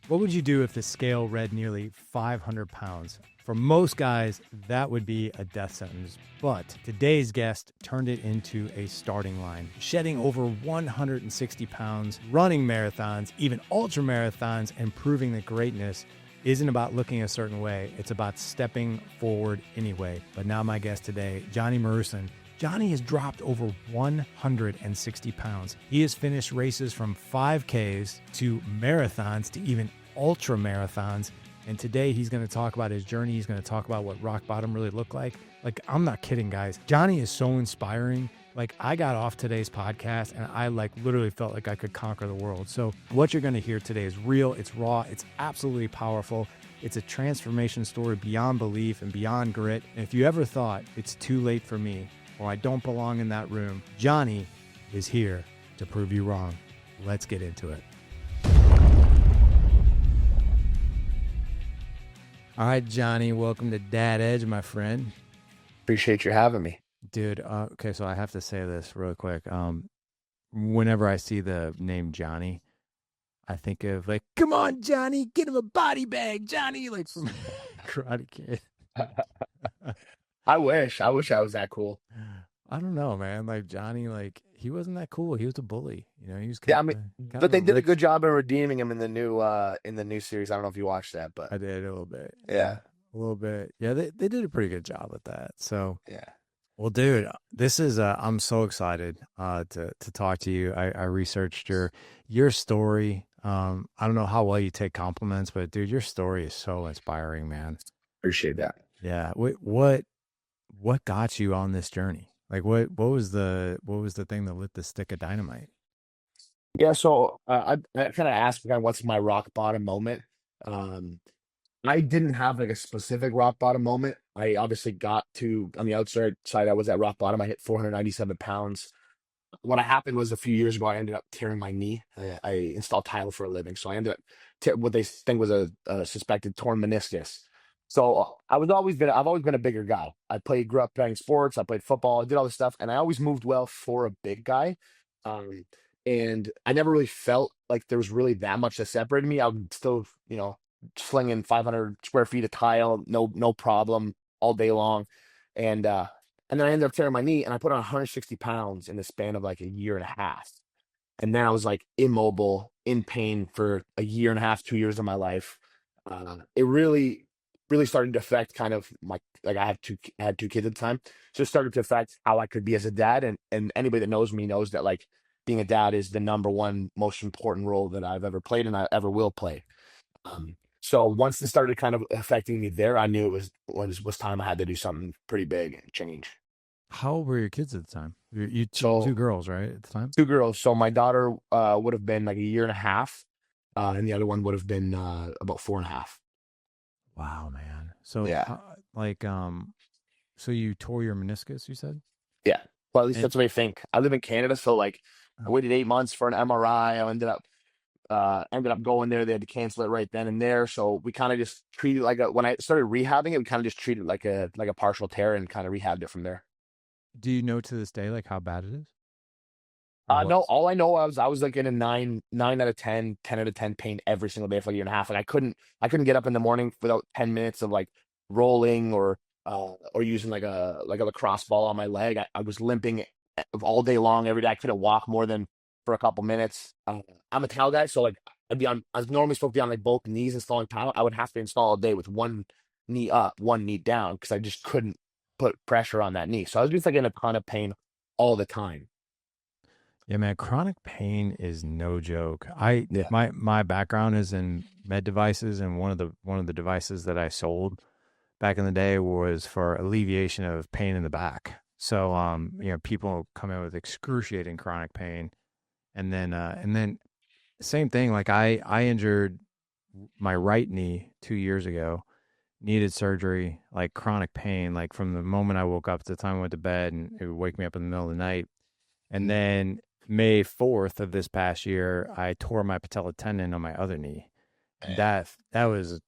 What would you do if the scale read nearly 500 pounds? For most guys, that would be a death sentence. But today's guest turned it into a starting line, shedding over 160 pounds, running marathons, even ultra marathons, and proving that greatness isn't about looking a certain way. It's about stepping forward anyway. But now my guest today, Johnny Muresan. Johnny has dropped over 160 pounds. He has finished races from 5Ks to marathons to even ultra marathons. And today he's going to talk about his journey. He's going to talk about what rock bottom really looked like. Like, I'm not kidding, guys. Johnny is so inspiring. Like, I got off today's podcast and I literally felt like I could conquer the world. So what you're going to hear today is real. It's raw. It's absolutely powerful. It's a transformation story beyond belief and beyond grit. And if you ever thought it's too late for me, or I don't belong in that room, Johnny is here to prove you wrong. Let's get into it. All right, Johnny, welcome to Dad Edge, my friend. Appreciate you having me. Dude, okay, so I have to say this real quick. Whenever I see the name Johnny, I think of like, come on, Johnny, get him a body bag, Johnny, like from Karate Kid. I wish I was that cool. I don't know, man. Like Johnny, like he wasn't that cool. He was a bully. You know, he was Yeah, I kind mean, of but they did a good job in redeeming him in the new series. I don't know if you watched that, but I did a little bit. yeah, A little bit. Yeah, they did a pretty good job with that. So yeah. well, dude, this is I'm so excited to talk to you. I researched your story. I don't know how well you take compliments, but dude, your story is so inspiring, man. Appreciate that. Yeah. What got you on this journey? Like what was the thing that lit the stick of dynamite? Yeah, so I kind of asked kind of what's my rock bottom moment. Um, I didn't have like a specific rock bottom moment. I obviously got to on the outside side. I was at rock bottom. I hit 497 pounds. What happened was a few years ago, I ended up tearing my knee. I install tile for a living, so I ended up what they think was a suspected torn meniscus. So I've always been a bigger guy. Grew up playing sports. I played football. I did all this stuff, and I always moved well for a big guy. Um, and I never really felt like there was really that much that separated me. I would still, slinging 500 square feet of tile, no problem, all day long, and then I ended up tearing my knee, and I put on 160 pounds in the span of like a year and a half. And then I was like immobile, in pain for a year and a half, 2 years of my life. It really, really started to affect kind of I had two kids at the time, so it started to affect how I could be as a dad. And anybody that knows me knows that like being a dad is the number one most important role that I've ever played and I ever will play. So once it started kind of affecting me there, I knew it was time I had to do something pretty big and change. How old were your kids at the time? You two So girls, right, at the time? two girls. So my daughter would have been like a year and a half, and the other one would have been about 4.5. Wow, man. So Yeah, so you tore your meniscus, you said? yeah. Well, at least And that's what I think. I live in Canada, so like I oh, waited 8 months for an MRI. I ended up going there. They had to cancel it right then and there. So we kind of just treated when I started rehabbing it, we kind of just treated it like a partial tear and kind of rehabbed it from there. do you know to this day like how bad it is or No, was? all I know was like in a 9 out of 10, 10 out of 10 pain every single day for like a year and a half. Like I couldn't get up in the morning without 10 minutes of like rolling or using like a lacrosse ball on my leg. I was limping all day long every day. I couldn't walk more than for a couple minutes. I'm a towel guy, so like I was normally supposed to be on like both knees installing towel. I would have to install all day with one knee up, one knee down because I just couldn't put pressure on that knee. So I was just like in a ton of pain all the time. Yeah, man, chronic pain is no joke. I Yeah. my background is in med devices, and one of the devices that I sold back in the day was for alleviation of pain in the back. So people come in with excruciating chronic pain, and then same thing. Like I injured my right knee 2 years ago, needed surgery, like chronic pain, like from the moment I woke up to the time I went to bed, and it would wake me up in the middle of the night. And Mm. then May 4th of this past year, I tore my patella tendon on my other knee. And Man, that was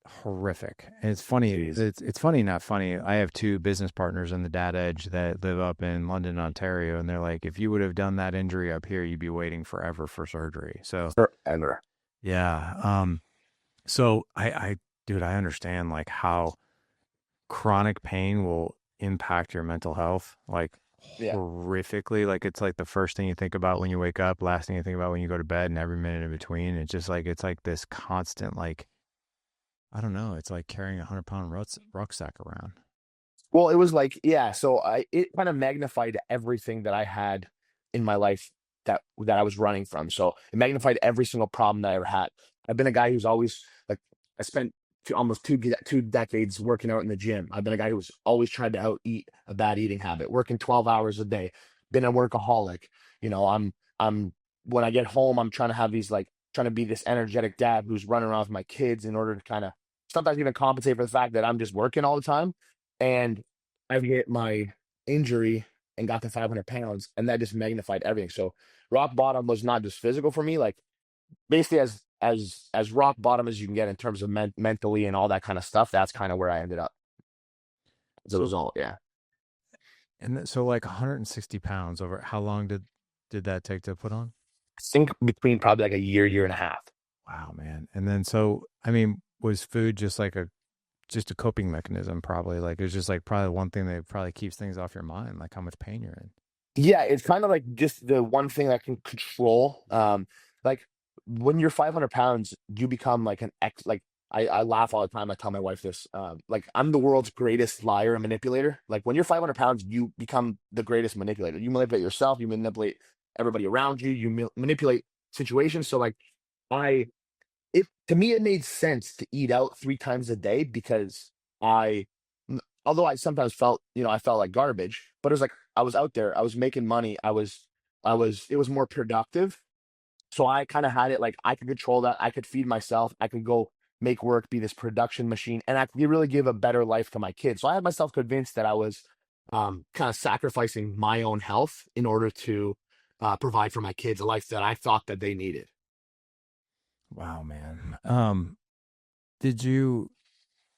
horrific. And it's funny. jeez. It's funny, not funny. I have two business partners in the Dad Edge that live up in London, Ontario, and they're like, if you would have done that injury up here, you'd be waiting forever for surgery. So Forever. yeah. So dude, I understand like how chronic pain will impact your mental health like Yeah. horrifically. Like it's like the first thing you think about when you wake up, last thing you think about when you go to bed, and every minute in between. It's like this constant like I don't know. It's like carrying 100-pound rucksack around. Well, it was like, yeah, so it kind of magnified everything that I had in my life that I was running from. So it magnified every single problem that I ever had. I've been a guy who's always like I spent almost two decades working out in the gym. I've been a guy who's always tried to out eat a bad eating habit, working 12 hours a day, been a workaholic. I'm when I get home, I'm trying to have these like trying to be this energetic dad who's running around with my kids in order to kind of sometimes even compensate for the fact that I'm just working all the time. And I get my injury and got to 500 pounds, and that just magnified everything. So rock bottom was not just physical for me, like basically as rock bottom as you can get in terms of mentally and all that kind of stuff. That's kind of where I ended up as a So result. Yeah, so like 160 pounds over how long did that take to put on? I think between probably like a year and a half. Wow, man. And then so I mean, was food just a coping mechanism probably? Like it's just like probably one thing that probably keeps things off your mind, like how much pain you're in. Yeah, it's kind of like just the one thing that can control. Like when you're 500 pounds, you become like an ex. Like I laugh all the time. I tell my wife this. Like I'm the world's greatest liar and manipulator. Like when you're 500 pounds, you become the greatest manipulator. You manipulate yourself. You manipulate everybody around you. You manipulate situations. So like I it to me it made sense to eat out 3 times a day because I although I sometimes felt, I felt like garbage, but it was like I was out there, I was making money, I was it was more productive. So I kind of had it like I could control that, I could feed myself, I could go make work, be this production machine, and I could really give a better life to my kids. So I had myself convinced that I was kind of sacrificing my own health in order to provide for my kids a life that I thought that they needed. Wow, man. Did you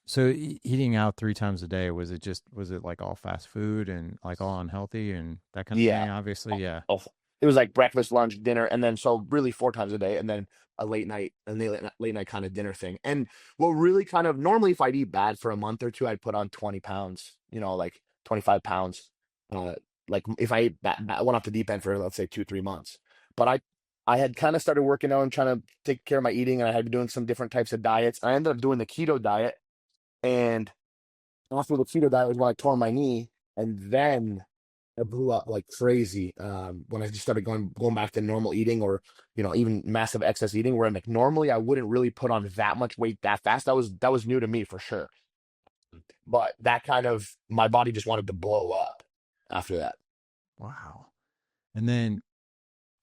so eating out 3 times a day, was it like all fast food and like all unhealthy and that kind of Yeah. thing? Obviously, yeah. Oh, it was like breakfast, lunch, dinner, and then so really 4 times a day, and then a late night kind of dinner thing. And what really kind of normally, if I'd eat bad for a month or two, I'd put on 20 pounds, like 25 pounds. Uh, like if I I went off the deep end for let's say 2, 3 months, but I had kind of started working out and trying to take care of my eating, and I had been doing some different types of diets. I ended up doing the keto diet, and after the keto diet was when I tore my knee, and then I blew up like crazy when I just started going back to normal eating or even massive excess eating. Where like normally I wouldn't really put on that much weight that fast. That was new to me for sure. But that kind of my body just wanted to blow up after that. Wow. And then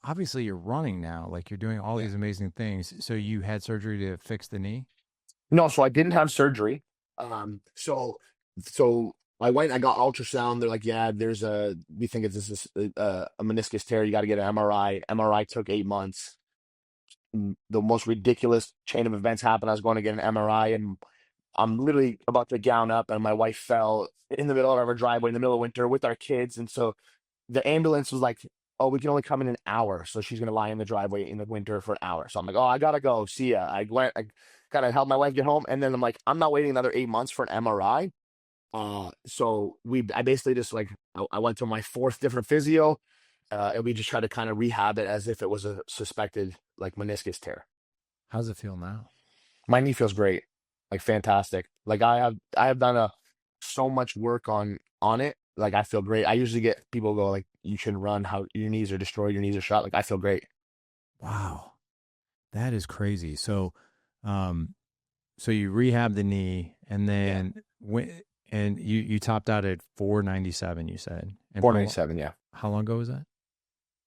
obviously you're running now, like you're doing all Yeah. these amazing things. So you had surgery to fix the knee? No, so I didn't have surgery. So I went. I got ultrasound. They're like, yeah, we think it's this is a meniscus tear. You got to get an MRI. MRI took 8 months. The most ridiculous chain of events happened. I was going to get an MRI, and I'm literally about to gown up, and my wife fell in the middle of our driveway in the middle of winter with our kids. And so the ambulance was like, "Oh, we can only come in an hour." So she's gonna lie in the driveway in the winter for an hour. So I'm like, "Oh, I gotta go. See ya." I went. I kind of helped my wife get home, and then I'm like, "I'm not waiting another 8 months for an MRI." So I basically just like I went to my fourth different physio, and we just tried to kind of rehab it as if it was a suspected like meniscus tear. How's it feel now? My knee feels great, like fantastic. Like I have done so much work on it. Like I feel great. I usually get people go like, "You shouldn't run. How your knees are destroyed. Your knees are shot." Like I feel great. Wow. That is crazy. Um, so you rehab the knee and Yeah, then and you topped out at 497, you said. And 497. Yeah, how long ago was that?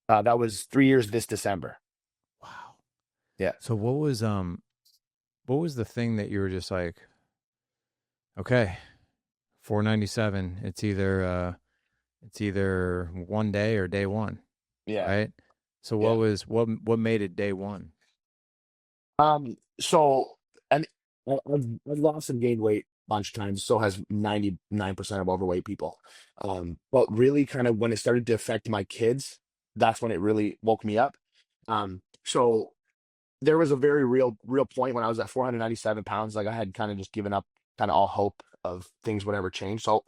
that was 3 years this December. Wow. Yeah. So what was the thing that you were just like, okay, 497, it's either one day or day one, Yeah. right? So Yeah. what made it day one? So, and I've lost and gained weight a bunch of times. So has 99% of overweight people. But really kind of when it started to affect my kids, that's when it really woke me up. So there was a very real point when I was at 497 pounds. Like I had kind of just given up kind of all hope of things would ever change. So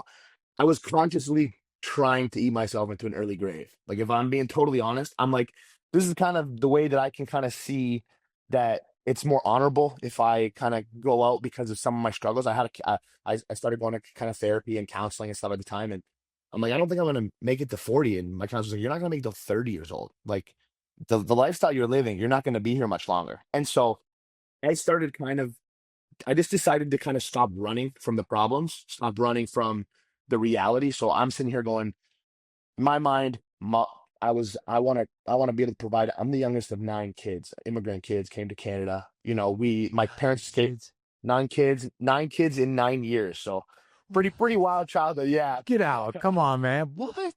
I was consciously trying to eat myself into an early grave. Like if I'm being totally honest, I'm like, this is kind of the way that I can kind of see that it's more honorable if I kind of go out because of some of my struggles. I started going to kind of therapy and counseling and stuff at the time, and I'm like, I don't think I'm gonna make it to 40. And my counselor's like, you're not gonna make it till 30 years old. Like the lifestyle you're living, you're not gonna be here much longer. And so I started kind of I just decided to kind of stop running from the problems, stop running from the reality. So I'm sitting here going, in my mind, I want to be able to provide. I'm the youngest of nine kids, immigrant kids, came to Canada. My parents came, Kids, 9 kids in 9 years. So pretty wild childhood. Yeah. get out. Come on, man. What?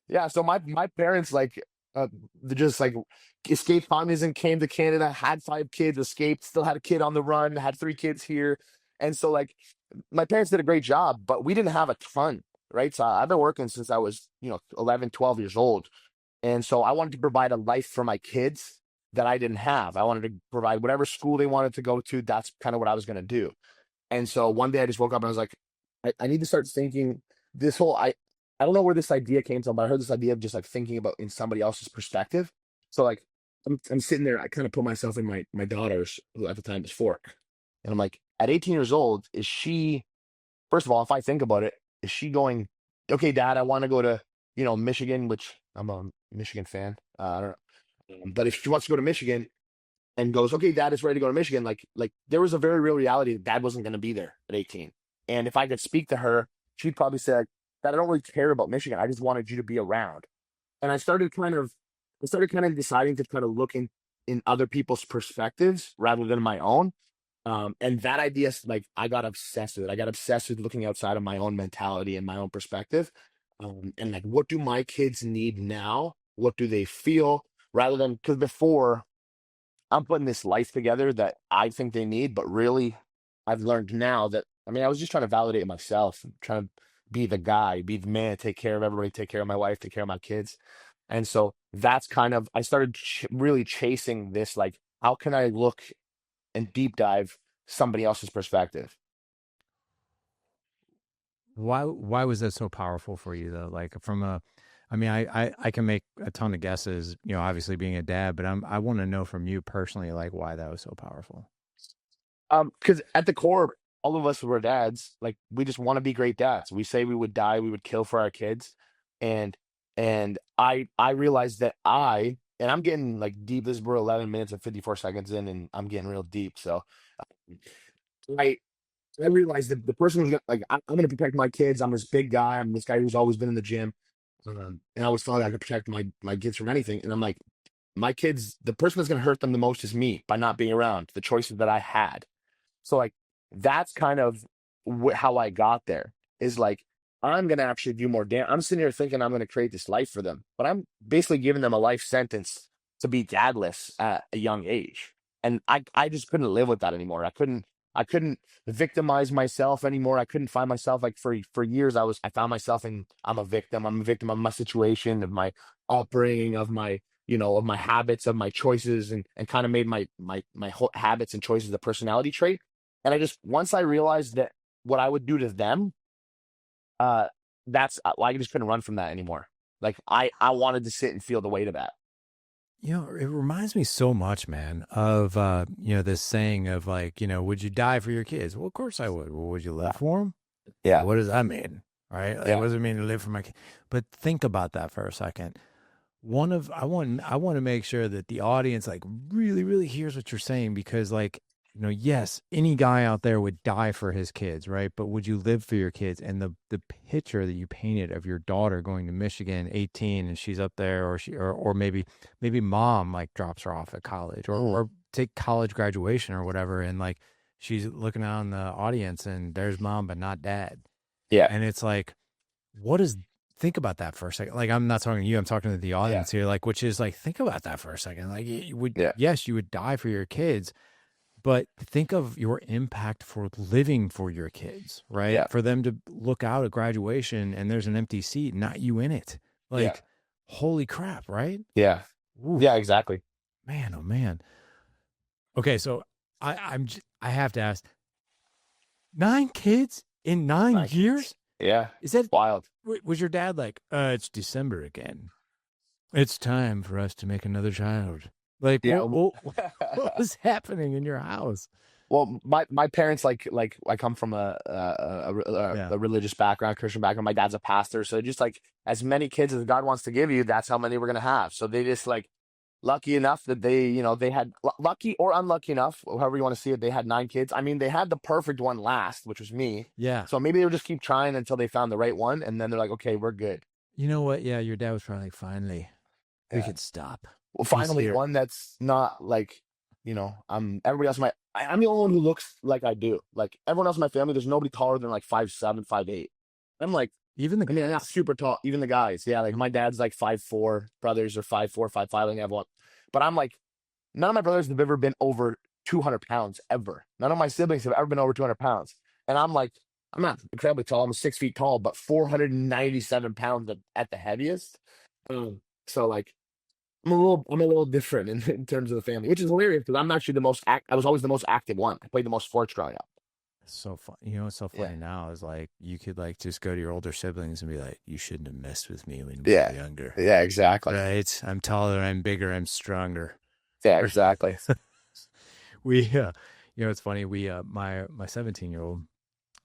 Yeah, so my parents like they just like escaped communism, came to Canada, had 5 kids, escaped, still had a kid on the run, had 3 kids here. And so like my parents did a great job, but we didn't have a ton, right? So I've been working since I was, 11, 12 years old. And so I wanted to provide a life for my kids that I didn't have. I wanted to provide whatever school they wanted to go to. That's kind of what I was going to do. And so one day I just woke up and I was like, I need to start thinking this whole I don't know where this idea came from, but I heard this idea of just like thinking about in somebody else's perspective. So like I'm sitting there, I kind of put myself in my daughter's, who at the time was 4. And I'm like, at 18 years old, is she, first of all, if I think about it, is she going, okay, dad, I want to go to, Michigan, which I'm a Michigan fan. I don't know. But if she wants to go to Michigan, and goes, okay, dad is ready to go to Michigan. Like there was a very real reality that dad wasn't going to be there at 18. And if I could speak to her, she'd probably say, like, Dad, I don't really care about Michigan. I just wanted you to be around. And I started kind of deciding to kind of look in other people's perspectives rather than my own. And that idea, like I got obsessed with it. I got obsessed with looking outside of my own mentality and my own perspective. And like, what do my kids need now? What do they feel? Rather than, because before I'm putting this life together that I think they need, but really, I've learned now that, I mean, I was just trying to validate myself, trying to be the guy, be the man, take care of everybody, take care of my wife, take care of my kids. And so that's kind of, I started really chasing this, like, how can I look and deep dive somebody else's perspective? Why was that so powerful for you though? Like from a, I mean, I can make a ton of guesses, obviously being a dad, but I want to know from you personally, like why that was so powerful. Because at the core, all of us who are dads, like we just want to be great dads. We say we would die, we would kill for our kids, and and I realized that and I'm getting like deep. We're 11 minutes and 54 seconds in, and I'm getting real deep. So I I realized that the person who's gonna, like I'm gonna protect my kids. I'm this big guy. I'm this guy who's always been in the gym, and I always felt like I could protect my kids from anything. And I'm like, my kids, the person that's gonna hurt them the most is me by not being around. The choices that I had. So like that's kind of how I got there is like I'm gonna actually do more damn. I'm sitting here thinking I'm gonna create this life for them, but I'm basically giving them a life sentence to be dadless at a young age, and I just couldn't live with that anymore. I couldn't victimize myself anymore. I couldn't find myself like for years. I found myself in I'm a victim. I'm a victim of my situation, of my upbringing, of my habits, of my choices, and kind of made my whole habits and choices a personality trait. And I just once I realized that what I would do to them, uh, that's I just couldn't run from that anymore. Like I wanted to sit and feel the weight of that. It reminds me so much, man, of this saying of like, would you die for your kids? Well, of course I would. Well, would you live Yeah, for them? yeah, What does that mean? Right? Like, yeah, what does it mean to live for my kid? But think about that for a second. I want to make sure that the audience like really, really hears what you're saying because like, yes, any guy out there would die for his kids, right? But would you live for your kids? And the picture that you painted of your daughter going to Michigan, 18, and she's up there, or maybe mom like drops her off at college, or mm, or take college graduation or whatever, and like she's looking out in the audience and there's mom but not dad, yeah, and it's like, what is think about that for a second. Like I'm not talking to you, I'm talking to the yeah, audience here. Like, which is like, think about that for a second. Like you would, yeah, yes, you would die for your kids, but think of your impact for living for your kids, right? yeah, For them to look out at graduation and there's an empty seat, not you in it. yeah, Like, holy crap, right? yeah, Oof, yeah, exactly. man, oh man. Okay, so I have to ask, 9 kids in nine Nine kids. years? Yeah, Is that wild. was your dad like, it's December again. It's time for us to make another child. Like, Yeah. what was happening in your house? Well, my parents like I come from Yeah. a religious background, Christian background. My dad's a pastor, so just like as many kids as God wants to give you, that's how many we're gonna have. So they just like lucky enough that they had lucky or unlucky enough, however you want to see it, they had 9 kids. I mean, they had the perfect one last, which was me. Yeah. So maybe they would just keep trying until they found the right one, and then they're like, okay, we're good. You know what? Yeah, your dad was probably like, finally, we Yeah. could stop. Well, He's finally, here. one that's not like, I'm everybody else. I'm the only one who looks like I do. Like everyone else in my family, there's nobody taller than like 5'7", 5'8". I'm like, Even the I mean, I'm not guys. super tall. Even the guys, yeah. Like my dad's like 5'4", brothers are 5'4", 5'5". Like I have one, but I'm like, none of my brothers have ever been over 200 pounds ever. None of my siblings have ever been over 200 pounds, and I'm like, I'm not incredibly tall. I'm 6 feet tall, but 497 pounds at the heaviest. So like. I'm a little different in terms of the family, which is hilarious because I'm actually I was always the most active one. I played the most sports growing up. It's so fun. You know what's so Yeah. funny now is like you could like just go to your older siblings and be like, you shouldn't have messed with me when we were Yeah. younger. Yeah, exactly. Right? I'm taller, I'm bigger, I'm stronger. Yeah, exactly. We it's funny, we my 17-year-old,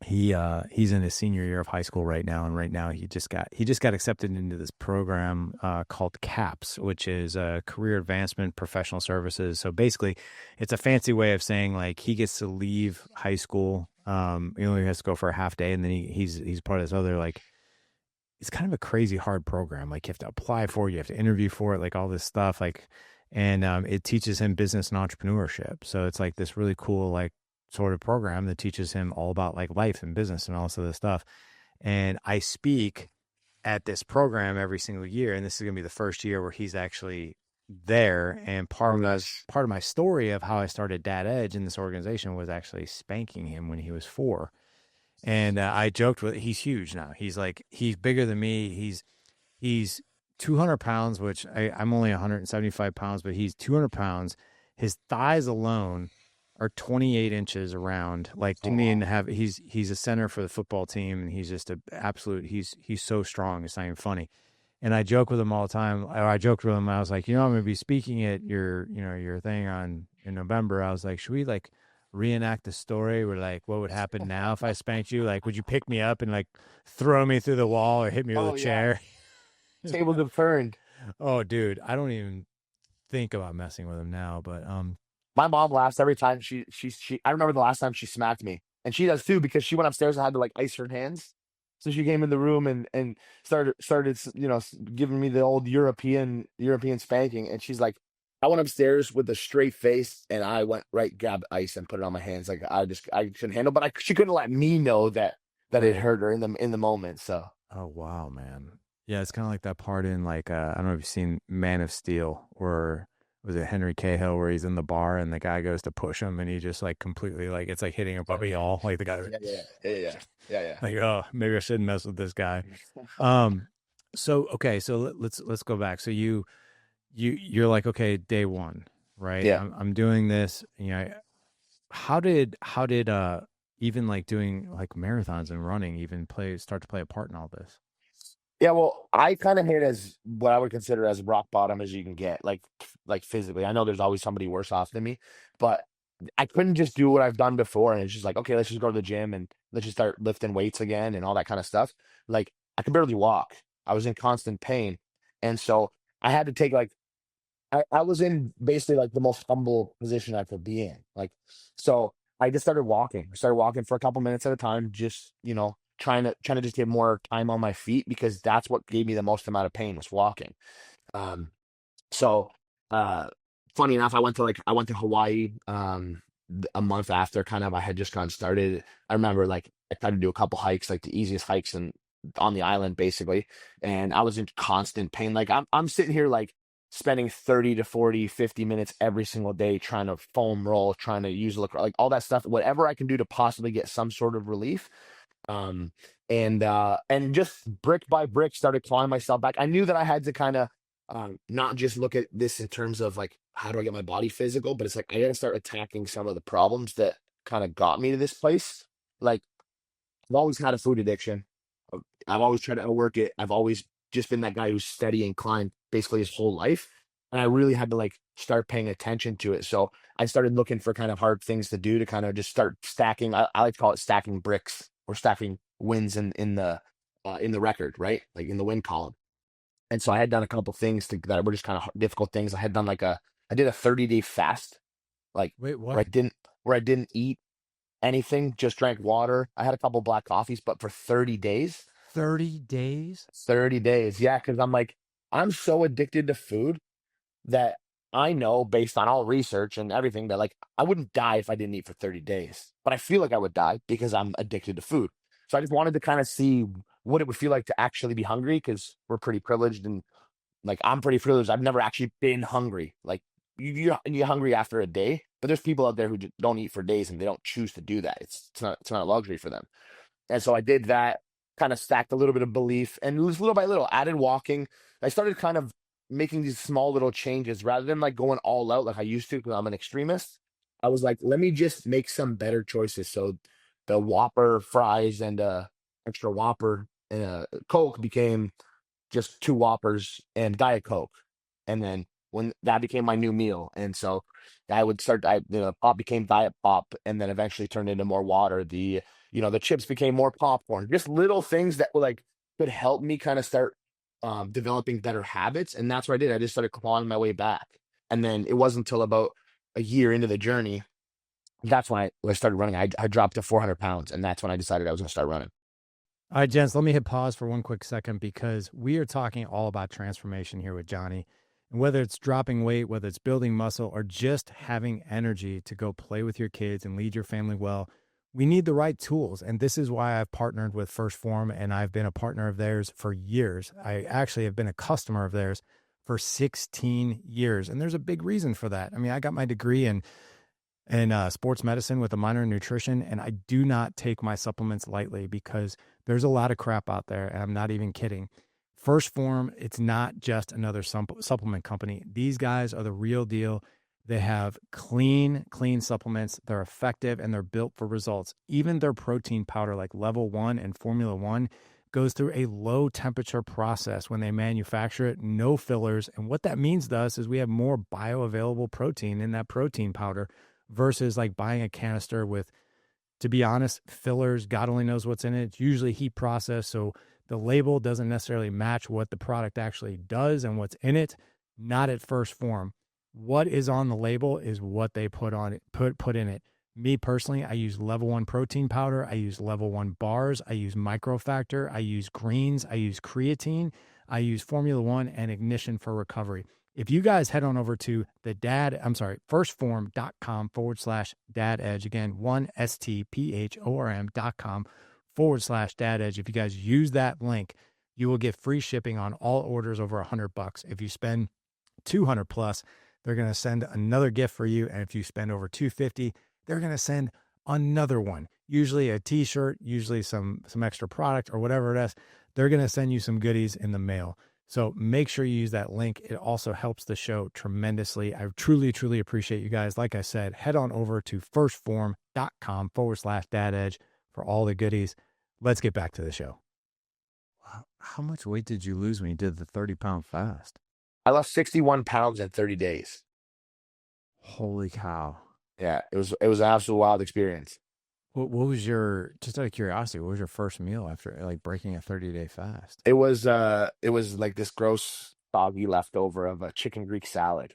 he's in his senior year of high school right now, and right now he just got accepted into this program called CAPS, which is career advancement professional services. So basically it's a fancy way of saying like he gets to leave high school. He only has to go for a half day, and then he's part of this other, like, it's kind of a crazy hard program. Like you have to apply for it, you have to interview for it, like all this stuff. Like, and it teaches him business and entrepreneurship. So it's like this really cool, like, sort of program that teaches him all about like life and business and all this other stuff. And I speak at this program every single year, and this is gonna be the first year where he's actually there. And Oh, nice. part of my story of how I started Dad Edge in this organization was actually spanking him when he was 4. And I joked with, he's huge now. He's bigger than me. He's 200 pounds, which I'm only 175 pounds, but he's 200 pounds. His thighs alone are 28 inches around, like Oh, 28 and wow. a half. He's a center for the football team, and he's just a absolute. He's so strong. It's not even funny. And I joke with him all the time. I joked with him. I was like, I'm going to be speaking at your thing in November. I was like, should we like reenact the story where like what would happen now if I spanked you? Like, would you pick me up and like throw me through the wall or hit me with a Oh yeah. chair? Tables have turned. Oh, dude, I don't even think about messing with him now. But My mom laughs every time she. I remember the last time she smacked me, and she does too because she went upstairs and had to like ice her hands. So she came in the room and started giving me the old European spanking, and she's like, I went upstairs with a straight face, and I went right grabbed ice and put it on my hands like I couldn't handle, but she couldn't let me know that it right. hurt her in the moment. So Oh wow, man. Yeah, it's kind of like that part in like I don't know if you've seen Man of Steel, or was it Henry Cahill, where he's in the bar and the guy goes to push him and he just like completely, like, it's like hitting a oh puppy all, like the guy yeah yeah yeah yeah yeah yeah. like, oh, maybe I shouldn't mess with this guy. Yeah. Um, so okay, so let's go back. So you're like, okay, day one, right? Yeah. I'm doing this. How did even like doing like marathons and running even start to play a part in all this? Yeah, well, I kind of hit it as what I would consider as rock bottom as you can get, like physically. I know there's always somebody worse off than me, but I couldn't just do what I've done before, and it's just like, okay, let's just go to the gym and let's just start lifting weights again and all that kind of stuff. Like I could barely walk. I was in constant pain, and so I had to take like I was in basically like the most humble position I could be in. Like, so I just started walking. I started walking for a couple minutes at a time, just, trying to just get more time on my feet because that's what gave me the most amount of pain was walking. Um, so, uh, funny enough, I went to Hawaii, a month after kind of I had just gotten started. I remember like I tried to do a couple hikes, like the easiest hikes on the island basically. And I was in constant pain. Like I'm sitting here like spending 30 to 40, 50 minutes every single day trying to foam roll, trying to use like all that stuff, whatever I can do to possibly get some sort of relief. Um, and just brick by brick started clawing myself back. I knew that I had to kind of not just look at this in terms of like how do I get my body physical? But it's like I gotta start attacking some of the problems that kind of got me to this place. Like I've always had a food addiction. I've always tried to outwork it. I've always just been that guy who's steady and climbed basically his whole life. And I really had to like start paying attention to it. So I started looking for kind of hard things to do to kind of just start stacking. I like to call it stacking bricks or stacking wins in the record, right? Like in the win column. And so I had done a couple things that were just kind of difficult things. I did a 30-day fast, like Wait, where what? I didn't eat anything, just drank water. I had a couple black coffees, but for 30 days, 30 days? 30 days. Yeah, because I'm so addicted to food that I know based on all research and everything that like I wouldn't die if I didn't eat for 30 days. But I feel like I would die because I'm addicted to food. So I just wanted to kind of see what it would feel like to actually be hungry because we're pretty privileged and like I'm pretty privileged. I've never actually been hungry. Like you're hungry after a day, but there's people out there who just don't eat for days and they don't choose to do that. It's not a luxury for them. And so I did that, kind of stacked a little bit of belief, and it was little by little added walking. I started kind of making these small little changes rather than like going all out like I used to because I'm an extremist. I was like, let me just make some better choices. So the Whopper fries and extra Whopper and Coke became just two Whoppers and Diet Coke. And then when that became my new meal, and so the pop became Diet Pop, and then eventually turned into more water. The chips became more popcorn. Just little things that were like could help me kind of start developing better habits, and that's what I did. I just started clawing my way back, and then it wasn't until about a year into the journey that's when I started running. I dropped to 400 pounds, and that's when I decided I was going to start running. All right, gents, let me hit pause for one quick second because we are talking all about transformation here with Johnny. And whether it's dropping weight, whether it's building muscle, or just having energy to go play with your kids and lead your family well, we need the right tools. And this is why I've partnered with First Form and I've been a partner of theirs for years. I actually have been a customer of theirs for 16 years. And there's a big reason for that. I mean, I got my degree in sports medicine with a minor in nutrition, and I do not take my supplements lightly because there's a lot of crap out there, and I'm not even kidding. First Form, it's not just another supplement company. These guys are the real deal. They have clean supplements. They're effective and they're built for results. Even their protein powder, like Level 1 and Formula 1, goes through a low temperature process when they manufacture it, no fillers. And what that means to us is we have more bioavailable protein in that protein powder versus like buying a canister with, to be honest, fillers. God only knows what's in it. It's usually heat processed. So the label doesn't necessarily match what the product actually does and what's in it. Not at First Form. What is on the label is what they put on it, put in it. Me personally, I use Level 1 protein powder. I use Level 1 bars. I use Microfactor. I use greens. I use creatine. I use Formula 1 and Ignition for recovery. If you guys head on over to firstform.com/dad edge, again, 1stphorm.com/dad edge. If you guys use that link, you will get free shipping on all orders over $100. If you spend 200 plus, they're going to send another gift for you. And if you spend over 250, they're going to send another one, usually a t-shirt, usually some extra product or whatever it is. They're going to send you some goodies in the mail. So make sure you use that link. It also helps the show tremendously. I truly appreciate you guys. Like I said, head on over to firstform.com/dad edge for all the goodies. Let's get back to the show. How much weight did you lose when you did the 30-pound fast? I lost 61 pounds in 30 days. Holy cow. Yeah, it was an absolute wild experience. What was your, just out of curiosity, what was your first meal after like breaking a 30-day fast? It was like this gross soggy leftover of a chicken Greek salad.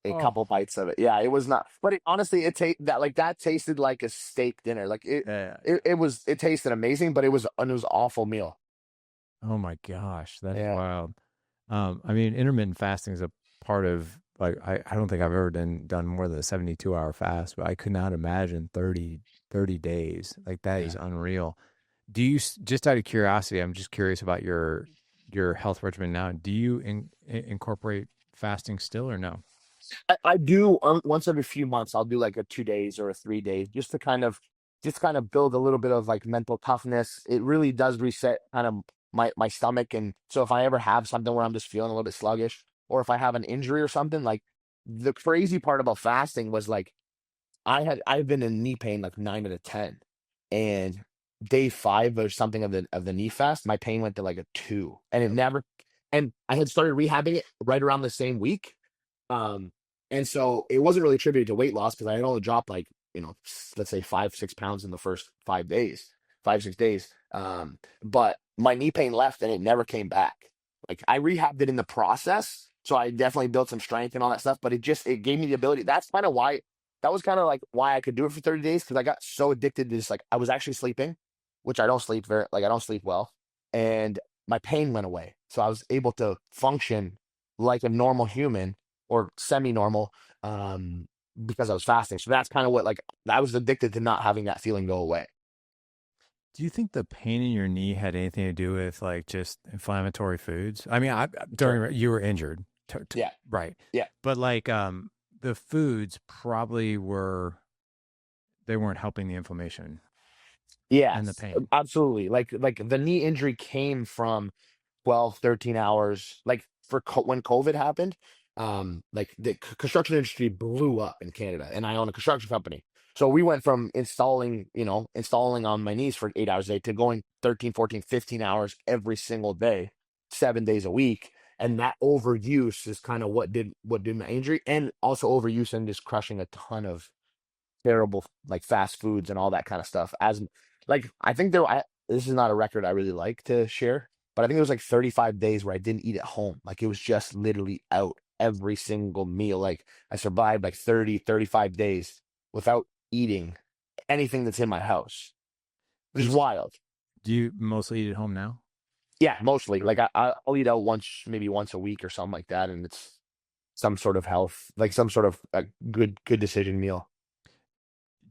A Oh, couple bites of it. Yeah, it was not. But honestly, that tasted like a steak dinner. Like it, yeah. it, it was. It tasted amazing, but it was an awful meal. Oh my gosh, that's Yeah, wild. I mean, intermittent fasting is a part of like I don't think I've ever done more than a 72-hour fast, but I could not imagine 30 days. Like that yeah. is unreal. Do you just out of curiosity, I'm just curious about your health regimen now. Do you incorporate fasting still or no? I do once every few months. I'll do like a 2 days or a 3 days just kind of build a little bit of like mental toughness. It really does reset kind of my stomach. And so if I ever have something where I'm just feeling a little bit sluggish, or if I have an injury or something, like the crazy part about fasting was like I've been in knee pain like 9 out of 10, and day 5 or something of the knee fast, my pain went to like a 2, and it never. And I had started rehabbing it right around the same week, um, and so it wasn't really attributed to weight loss because I had only dropped like let's say 5 6 pounds in the first 5 days, 5 6 days. But my knee pain left and it never came back. Like I rehabbed it in the process, so I definitely built some strength and all that stuff. But it gave me the ability. That's kind of why that was kind of like why I could do it for 30 days because I got so addicted to this. Like I was actually sleeping, which I don't sleep I don't sleep well, and my pain went away. So I was able to function like a normal human or semi-normal because I was fasting. So that's kind of what like I was addicted to not having that feeling go away. Do you think the pain in your knee had anything to do with like just inflammatory foods? I mean, Sure. during you were injured, Yeah. right? Yeah. But like, the foods probably they weren't helping the inflammation and the Yes, pain. absolutely. Like the knee injury came from 12, 13 hours. Like when COVID happened, like the construction industry blew up in Canada, and I own a construction company. So we went from installing on my knees for 8 hours a day to going 13, 14, 15 hours every single day, 7 days a week. And that overuse is kind of what did my injury, and also overuse and just crushing a ton of terrible like fast foods and all that kind of stuff. As like I think this is not a record I really like to share, but I think it was like 35 days where I didn't eat at home. Like it was just literally out every single meal. Like I survived like 30, 35 days without eating anything that's in my house, which is Is wild. Do you mostly eat at home now? Yeah, mostly. Like I'll eat out maybe once a week or something like that, and it's some sort of health, like some sort of a good decision meal.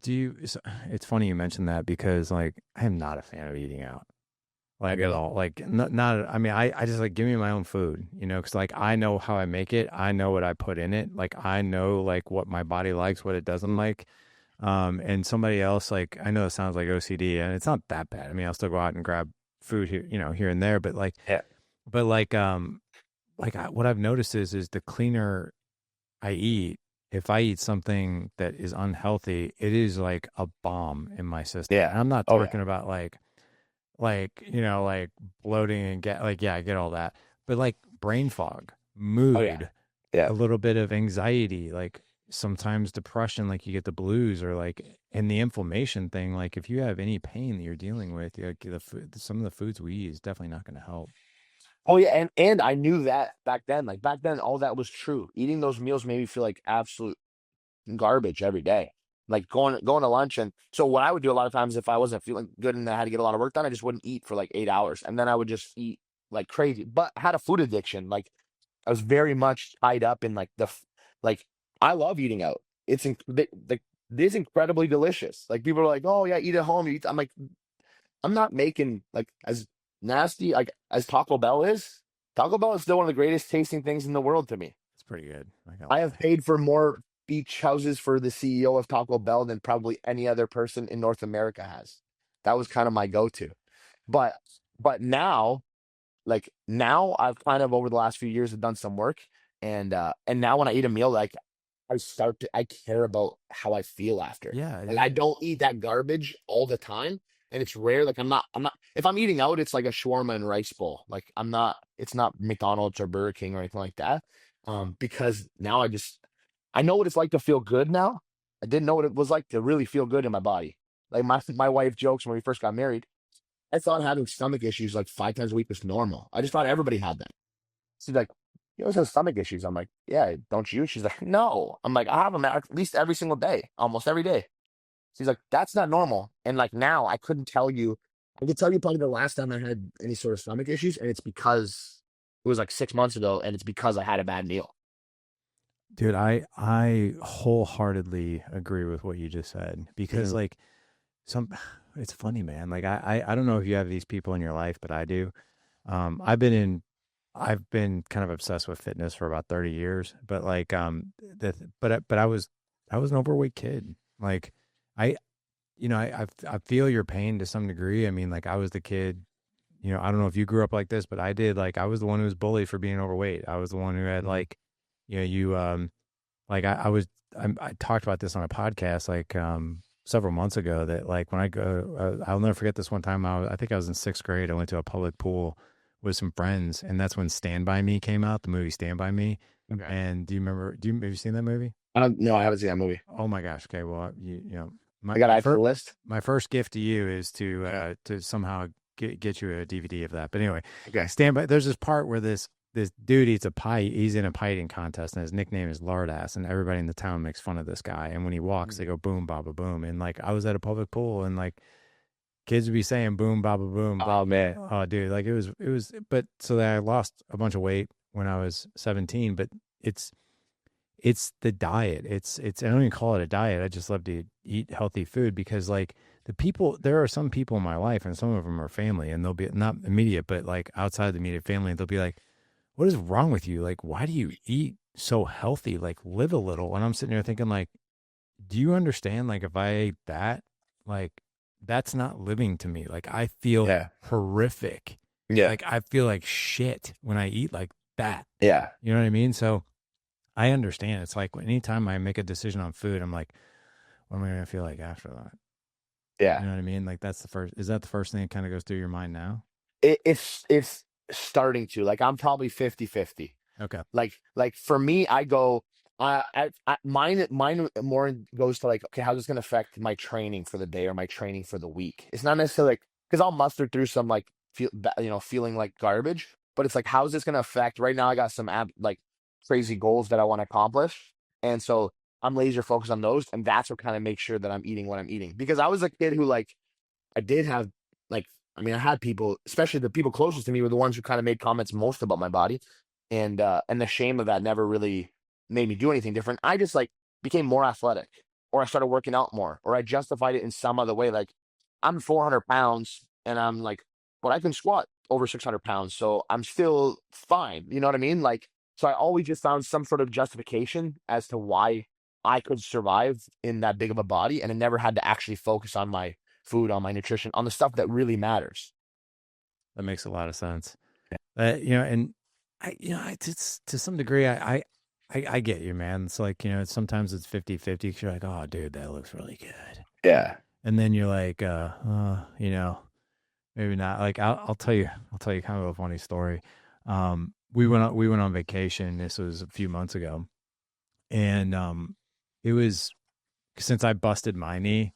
It's funny you mentioned that because like I am not a fan of eating out. Like at Really? all. Like not I mean I just like give me my own food, cuz like I know how I make it. I know what I put in it. Like I know like what my body likes, what it doesn't like. And somebody else like I know it sounds like OCD and it's not that bad. I mean, I'll still go out and grab food here, here and there, but Yeah. what I've noticed is the cleaner I eat, if I eat something that is unhealthy, it is like a bomb in my system. Yeah. And I'm not Oh yeah. talking about like bloating and get like yeah, I get all that. But like brain fog, Oh yeah. mood, Yeah. a little bit of anxiety, like sometimes depression, like you get the blues or like and the inflammation thing, like if you have any pain that you're dealing with, like the food, some of the foods we eat is definitely not going to help. Oh yeah, and I knew that back then. Like back then, all that was true. Eating those meals made me feel like absolute garbage every day. Like going to lunch, and so what I would do a lot of times if I wasn't feeling good and I had to get a lot of work done, I just wouldn't eat for like 8 hours, and then I would just eat like crazy. But I had a food addiction. Like I was very much tied up in like like I love eating out. It is incredibly delicious. Like people are like, oh yeah, eat at home. You eat. I'm like, I'm not making like as nasty like as Taco Bell is. Taco Bell is still one of the greatest tasting things in the world to me. It's pretty good. I got I have paid for more beach houses for the CEO of Taco Bell than probably any other person in North America has. That was kind of my go-to. But now, like now I've kind of over the last few years have done some work, and now when I eat a meal, like I care about how I feel after. yeah, Like I don't eat that garbage all the time, and it's rare. Like I'm not if I'm eating out, it's like a shawarma and rice bowl. Like I'm not it's not McDonald's or Burger King or anything like that. Because now I know what it's like to feel good now. I didn't know what it was like to really feel good in my body. Like my wife jokes when we first got married. I thought having stomach issues like 5 times a week was normal. I just thought everybody had that. She's like, you always have stomach issues. I'm like, yeah, don't you? She's like, no. I'm like, I have them at least every single day, almost every day. She's like, that's not normal. And like now, I couldn't tell you. I could tell you probably the last time I had any sort of stomach issues, and it's because it was like 6 months ago, and it's because I had a bad meal. dude, I wholeheartedly agree with what you just said because Mhm. like some it's funny, man. Like I don't know if you have these people in your life, but I do. I've been kind of obsessed with fitness for about 30 years, but like but I was an overweight kid. Like I I feel your pain to some degree. I mean, like I was the kid, I don't know if you grew up like this, but I did. Like I was the one who was bullied for being overweight. I was the one who had Mhm. like, you know, you like I talked about this on a podcast like several months ago that like when I go, I'll never forget this one time. I think I was in sixth grade. I went to a public pool with some friends, and that's when Stand By Me came out, the movie Stand By Me. Okay. And do you remember? Have you seen that movie? I don't know. I haven't seen that movie. Oh my gosh. Okay. Well, you know, I got to my add to the first list. my first gift to you is to somehow get you a DVD of that. But anyway, Okay. Stand By. There's this part where this dude eats a pie. He's in a pie eating contest, and his nickname is Lardass, and everybody in the town makes fun of this guy. And when he walks, they go boom, baba, boom. And like I was at a public pool, and like kids would be saying boom, baba, boom. Oh man. Oh, dude, like it was. But so that I lost a bunch of weight when I was 17. But it's it's the diet. It's I don't even call it a diet. I just love to eat healthy food because like there are some people in my life, and some of them are family, and they'll be not immediate, but like outside the immediate family, they'll be like, what is wrong with you? Like, why do you eat so healthy? Like, live a little. And I'm sitting there thinking, like, do you understand? Like, if I ate that, like, that's not living to me. Like, I feel Yeah. horrific. Yeah. Like, I feel like shit when I eat like that. Yeah. You know what I mean? So I understand. It's like anytime I make a decision on food, I'm like, what am I going to feel like after that? Yeah. You know what I mean? Like, is that the first thing that kind of goes through your mind now? It's starting to, like, I'm probably 50-50. Okay. Like for me, I go, mine more goes to like, okay, how's this gonna affect my training for the day or my training for the week? It's not necessarily like because I'll muster through some like feeling like garbage, but it's like, how's this gonna affect? Right now, I got some like crazy goals that I want to accomplish, and so I'm laser focused on those, and that's what kind of makes sure that I'm eating what I'm eating. Because I was a kid who like I did have like I mean I had people, especially the people closest to me, were the ones who kind of made comments most about my body, and the shame of that never really made me do anything different. I just like became more athletic, or I started working out more, or I justified it in some other way. Like I'm 400 pounds, and I'm like, but I can squat over 600 pounds, so I'm still fine. You know what I mean? Like so, I always just found some sort of justification as to why I could survive in that big of a body, and I never had to actually focus on my food, on my nutrition, on the stuff that really matters. That makes a lot of sense. And it's to some degree, I get you, man. It's like, sometimes it's 50-50 'cause you're like, oh, dude, that looks really good. Yeah. And then you're like, maybe not. Like, I'll tell you kind of a funny story. We went on vacation. This was a few months ago. And, it was, since I busted my knee,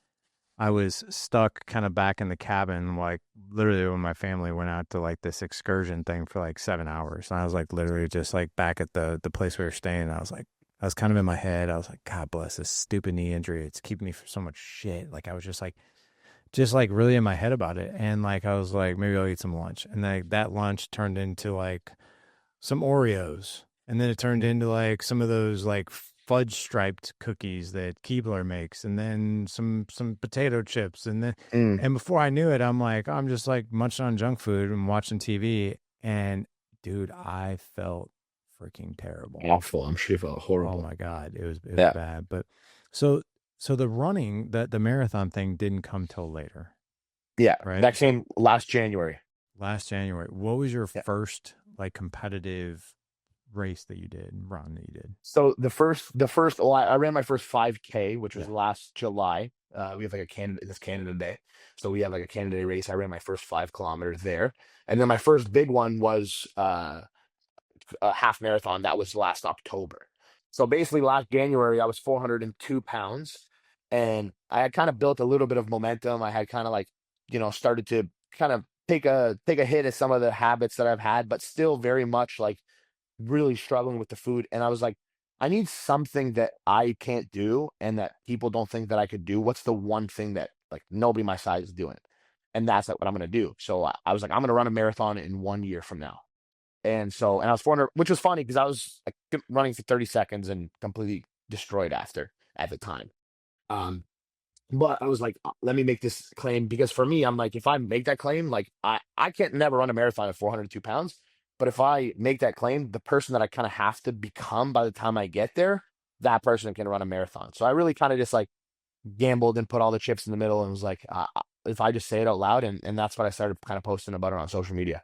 I was stuck kind of back in the cabin, like literally when my family went out to like this excursion thing for like 7 hours. And I was like literally just like back at the place we were staying. I was like, I was kind of in my head. I was like, God bless this stupid knee injury. It's keeping me from so much shit. Like I was just like really in my head about it. And like, I was like, maybe I'll eat some lunch. And like that lunch turned into like some Oreos. And then it turned into like some of those like fudge striped cookies that Keebler makes, and then some potato chips, and then Mm, and before I knew it, I'm just like munching on junk food and watching TV, and dude, I felt freaking terrible. awful. I'm sure you felt Oh horrible. my god, it was Yeah. bad. But so the running, the marathon thing didn't come till later, Yeah. right? That came last January. Last January. What was your Yeah. first like competitive race that you did, run that you did? So well, I ran my first 5K, which was Yeah. last July. We have like this Canada Day. So we have like a Canada Day race. I ran my first 5 kilometers there. And then my first big one was a half marathon. That was last October. So basically last January, I was 402 pounds, and I had kind of built a little bit of momentum. I had kind of like, started to kind of take a hit at some of the habits that I've had, but still very much like really struggling with the food. And I was like, I need something that I can't do and that people don't think that I could do. What's the one thing that like nobody my size is doing? And that's like what I'm gonna do. So I was like, I'm gonna run a marathon in 1 year from now. And I was 400, which was funny because I was like running for 30 seconds and completely destroyed after at the time. Um, but I was like, let me make this claim because for me, I'm like, if I make that claim, like I can't never run a marathon at 402 pounds. But if I make that claim, the person that I kind of have to become by the time I get there, that person can run a marathon. So I really kind of just like gambled and put all the chips in the middle and was like, if I just say it out loud, and that's what I started kind of posting about it on social media.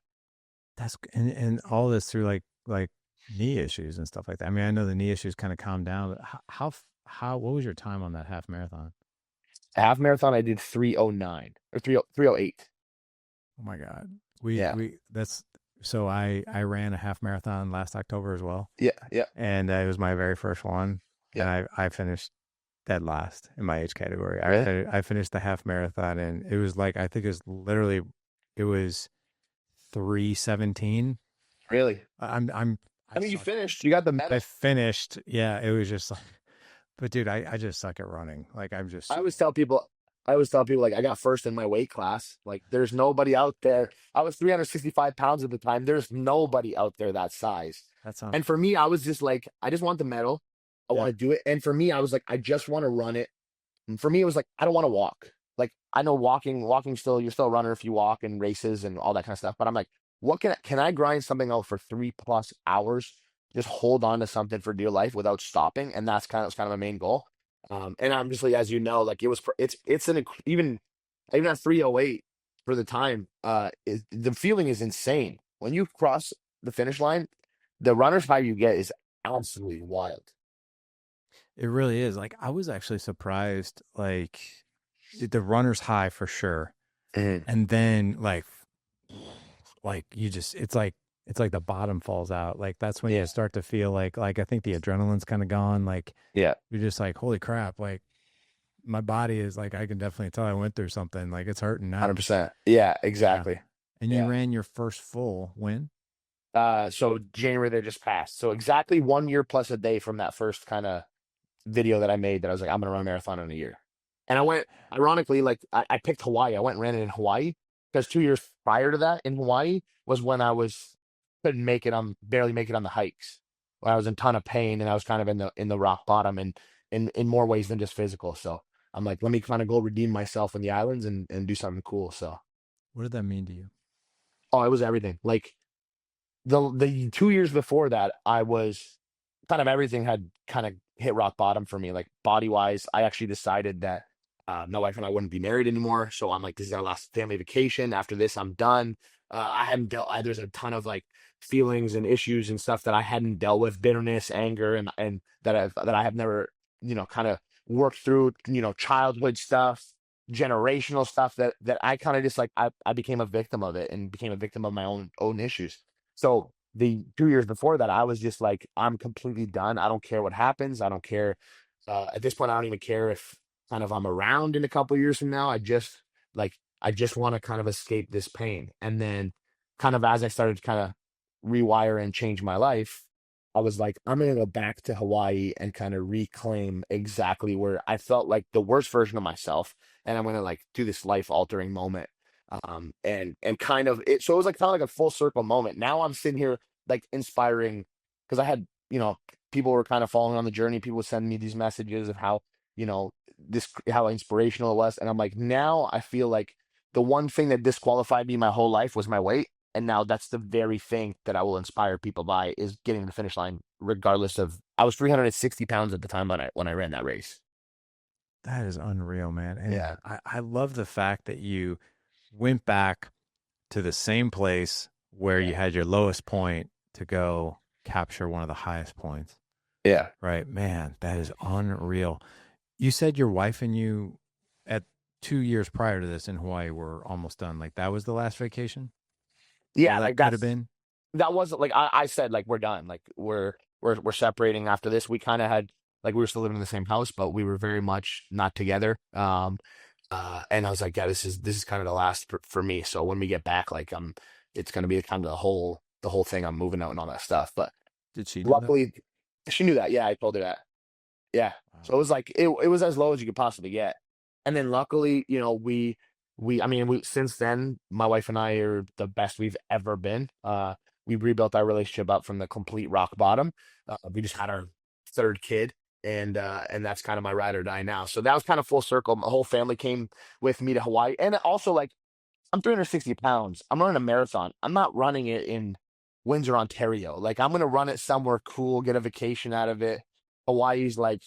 And all this through like knee issues and stuff like that. I mean, I know the knee issues kind of calmed down, but what was your time on that half marathon? Half marathon, I did 3:09 or 3:08. Oh my God. Yeah. That's, so I ran a half marathon last October as well. Yeah. Yeah. And it was my very first one. Yeah. And I finished dead last in my age category. Really? I finished the half marathon and it was like, I think it was literally, it was 3:17. Really? I I mean, you suck. finished. You got the I medal. finished. Yeah. It was just like, but dude, I just suck at running. Like I'm just I so, always tell people, I always tell people like I got first in my weight class. Like there's nobody out there. I was 365 pounds at the time. There's nobody out there that size. that's on. And for me, I was just like, I just want the medal. I Yeah. want to do it. And for me, I was like, I just want to run it. And for me, it was like, I don't want to walk. Like I know walking still, you're still a runner if you walk and races and all that kind of stuff. But I'm like, what can I grind something out for 3+ hours? Just hold on to something for dear life without stopping. And that's kind of my main goal. And I'm just like, as you know, like it's even at 3:08 for the time, the feeling is insane. When you cross the finish line, the runner's high you get is absolutely wild. It really is. Like I was actually surprised. Like the runner's high for sure, Mhm. and then like you just it's like the bottom falls out. Like that's when you Yeah, start to feel like I think the adrenaline's kind of gone. Like yeah, you're just like, holy crap! Like my body is like I can definitely tell I went through something. Like it's hurting now. 100%. Yeah, Yeah. exactly. And you Yeah. ran your first full win. So January they just passed. So exactly 1 year plus a day from that first kind of video that I made that I was like, I'm gonna run a marathon in a year. And I went, ironically, like I picked Hawaii. I went and ran it in Hawaii because 2 years prior to that in Hawaii was when I was couldn't make it on barely make it on the hikes. When I was in ton of pain and I was kind of in the rock bottom and in more ways than just physical. So I'm like, let me kind of go redeem myself in the islands and do something cool. So What did that mean to you? oh, it was everything. Like the 2 years before that, I was kind of everything had kind of hit rock bottom for me. Like body wise, I actually decided that my wife and I wouldn't be married anymore. So I'm like, this is our last family vacation. After this, I'm done. I hadn't dealt. There's a ton of like feelings and issues and stuff that I hadn't dealt with, bitterness, anger, and that I have never kind of worked through. Childhood stuff, generational stuff that I kind of just like I became a victim of it and became a victim of my own issues. So the 2 years before that, I was just like, I'm completely done. I don't care what happens. I don't care. At this point, I don't even care if kind of I'm around in a couple years from now. I just want to kind of escape this pain. And then kind of as I started to kind of rewire and change my life, I was like, I'm gonna go back to Hawaii and kind of reclaim exactly where I felt like the worst version of myself. And I'm gonna like do this life altering moment and kind of it so it was like kind of like a full circle moment. Now I'm sitting here like inspiring because I had people were kind of following on the journey. People would send me these messages of how this how inspirational it was, and I'm like, now I feel like the one thing that disqualified me my whole life was my weight, and now that's the very thing that I will inspire people by is getting to the finish line regardless of I was 360 pounds at the time when I ran that race. That is unreal, man. And Yeah, I love the fact that you went back to the same place where yeah, you had your lowest point to go capture one of the highest points. yeah. Right. Man, that is unreal. You said your wife and you at 2 years prior to this in Hawaii were almost done. Like that was the last vacation? Or Yeah, that like could have that's been? that wasn't like I said like we're done like we're separating after this. We kind of had like we were still living in the same house but we were very much not together. And I was like, yeah, this is kind of the last for me. So when we get back, like it's gonna be kind of the whole thing. I'm moving out and all that stuff. But Did she know that? luckily, she knew that. Yeah, I told her that. Yeah. Wow. So it was like it was as low as you could possibly get. And then luckily, we I mean, we since then, my wife and I are the best we've ever been. We rebuilt our relationship up from the complete rock bottom. We just had our third kid and that's kind of my ride or die now. So that was kind of full circle. My whole family came with me to Hawaii. And also like I'm 360 pounds. I'm running a marathon. I'm not running it in Windsor, Ontario. Like I'm gonna run it somewhere cool, get a vacation out of it. Hawaii's like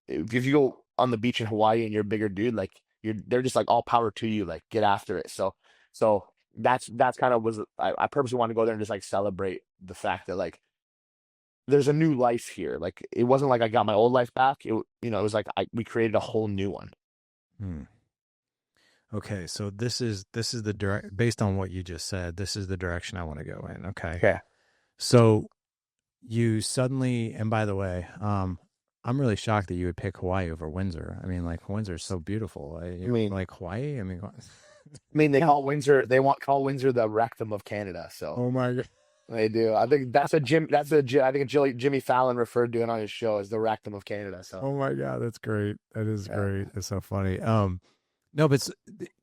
if you go on the beach in Hawaii and you're a bigger dude, like they're just like all power to you, like get after it. So that's kind of was I purposely wanted to go there and just like celebrate the fact that like there's a new life here. Like it wasn't like I got my old life back. It was like we created a whole new one. Hmm. Okay, so this is the direct based on what you just said. This is the direction I want to go in. Okay, Okay. so you suddenly, and by the way, I'm really shocked that you would pick Hawaii over Windsor. I mean, like Windsor is so beautiful. I mean, Like Hawaii. I mean, they want call Windsor the rectum of Canada. So oh my god. they do. I think I think Jimmy Fallon referred to it on his show as the rectum of Canada. So Oh my god, that's great. That is yeah. great. It's so funny. No, but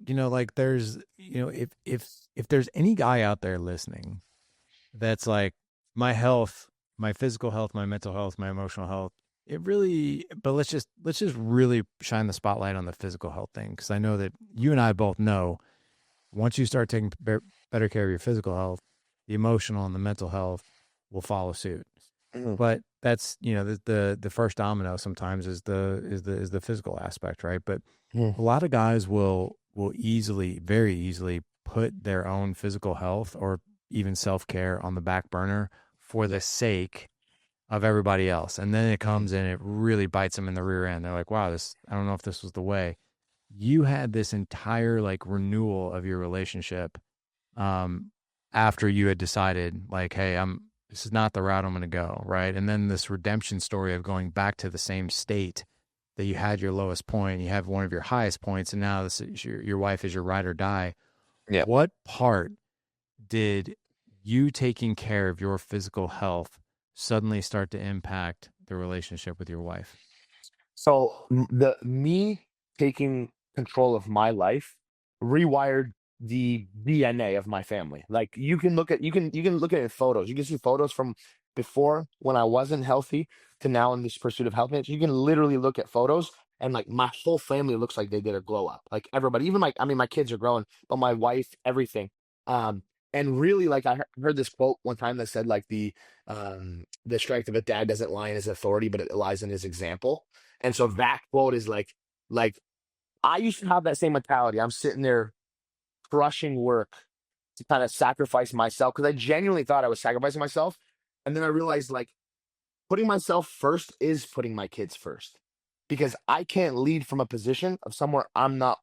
like there's, if there's any guy out there listening that's like my health, my physical health, my mental health, my emotional health, it really, but let's just really shine the spotlight on the physical health thing because I know that you and I both know once you start taking better care of your physical health, the emotional and the mental health will follow suit. Mhm. But that's the first domino sometimes is the physical aspect, right? But Mhm. a lot of guys will easily, very easily put their own physical health or even self-care on the back burner for the sake of everybody else. And then it Mhm. comes and it really bites them in the rear end. They're like, wow, I don't know if this was the way. You had this entire like renewal of your relationship um after you had decided like, hey, this is not the route I'm going to go, right? And then this redemption story of going back to the same state that you had your lowest point, you have one of your highest points, and now this is your wife is your ride or die. Yeah. What part did you taking care of your physical health suddenly start to impact the relationship with your wife? So the me taking control of my life rewired the DNA of my family. Like you can look at it in photos. You can see photos from before when I wasn't healthy to now in this pursuit of healthiness. You can literally look at photos and like my whole family looks like they did a glow up. Like everybody, even like I mean my kids are growing, but my wife, everything. Um and really like heard this quote one time that said like the strength of a dad doesn't lie in his authority, but it lies in his example. And so that quote is like I used to have that same mentality. I'm sitting there crushing work to kind of sacrifice myself because I genuinely thought I was sacrificing myself. And then I realized like putting myself first is putting my kids first because I can't lead from a position of somewhere I'm not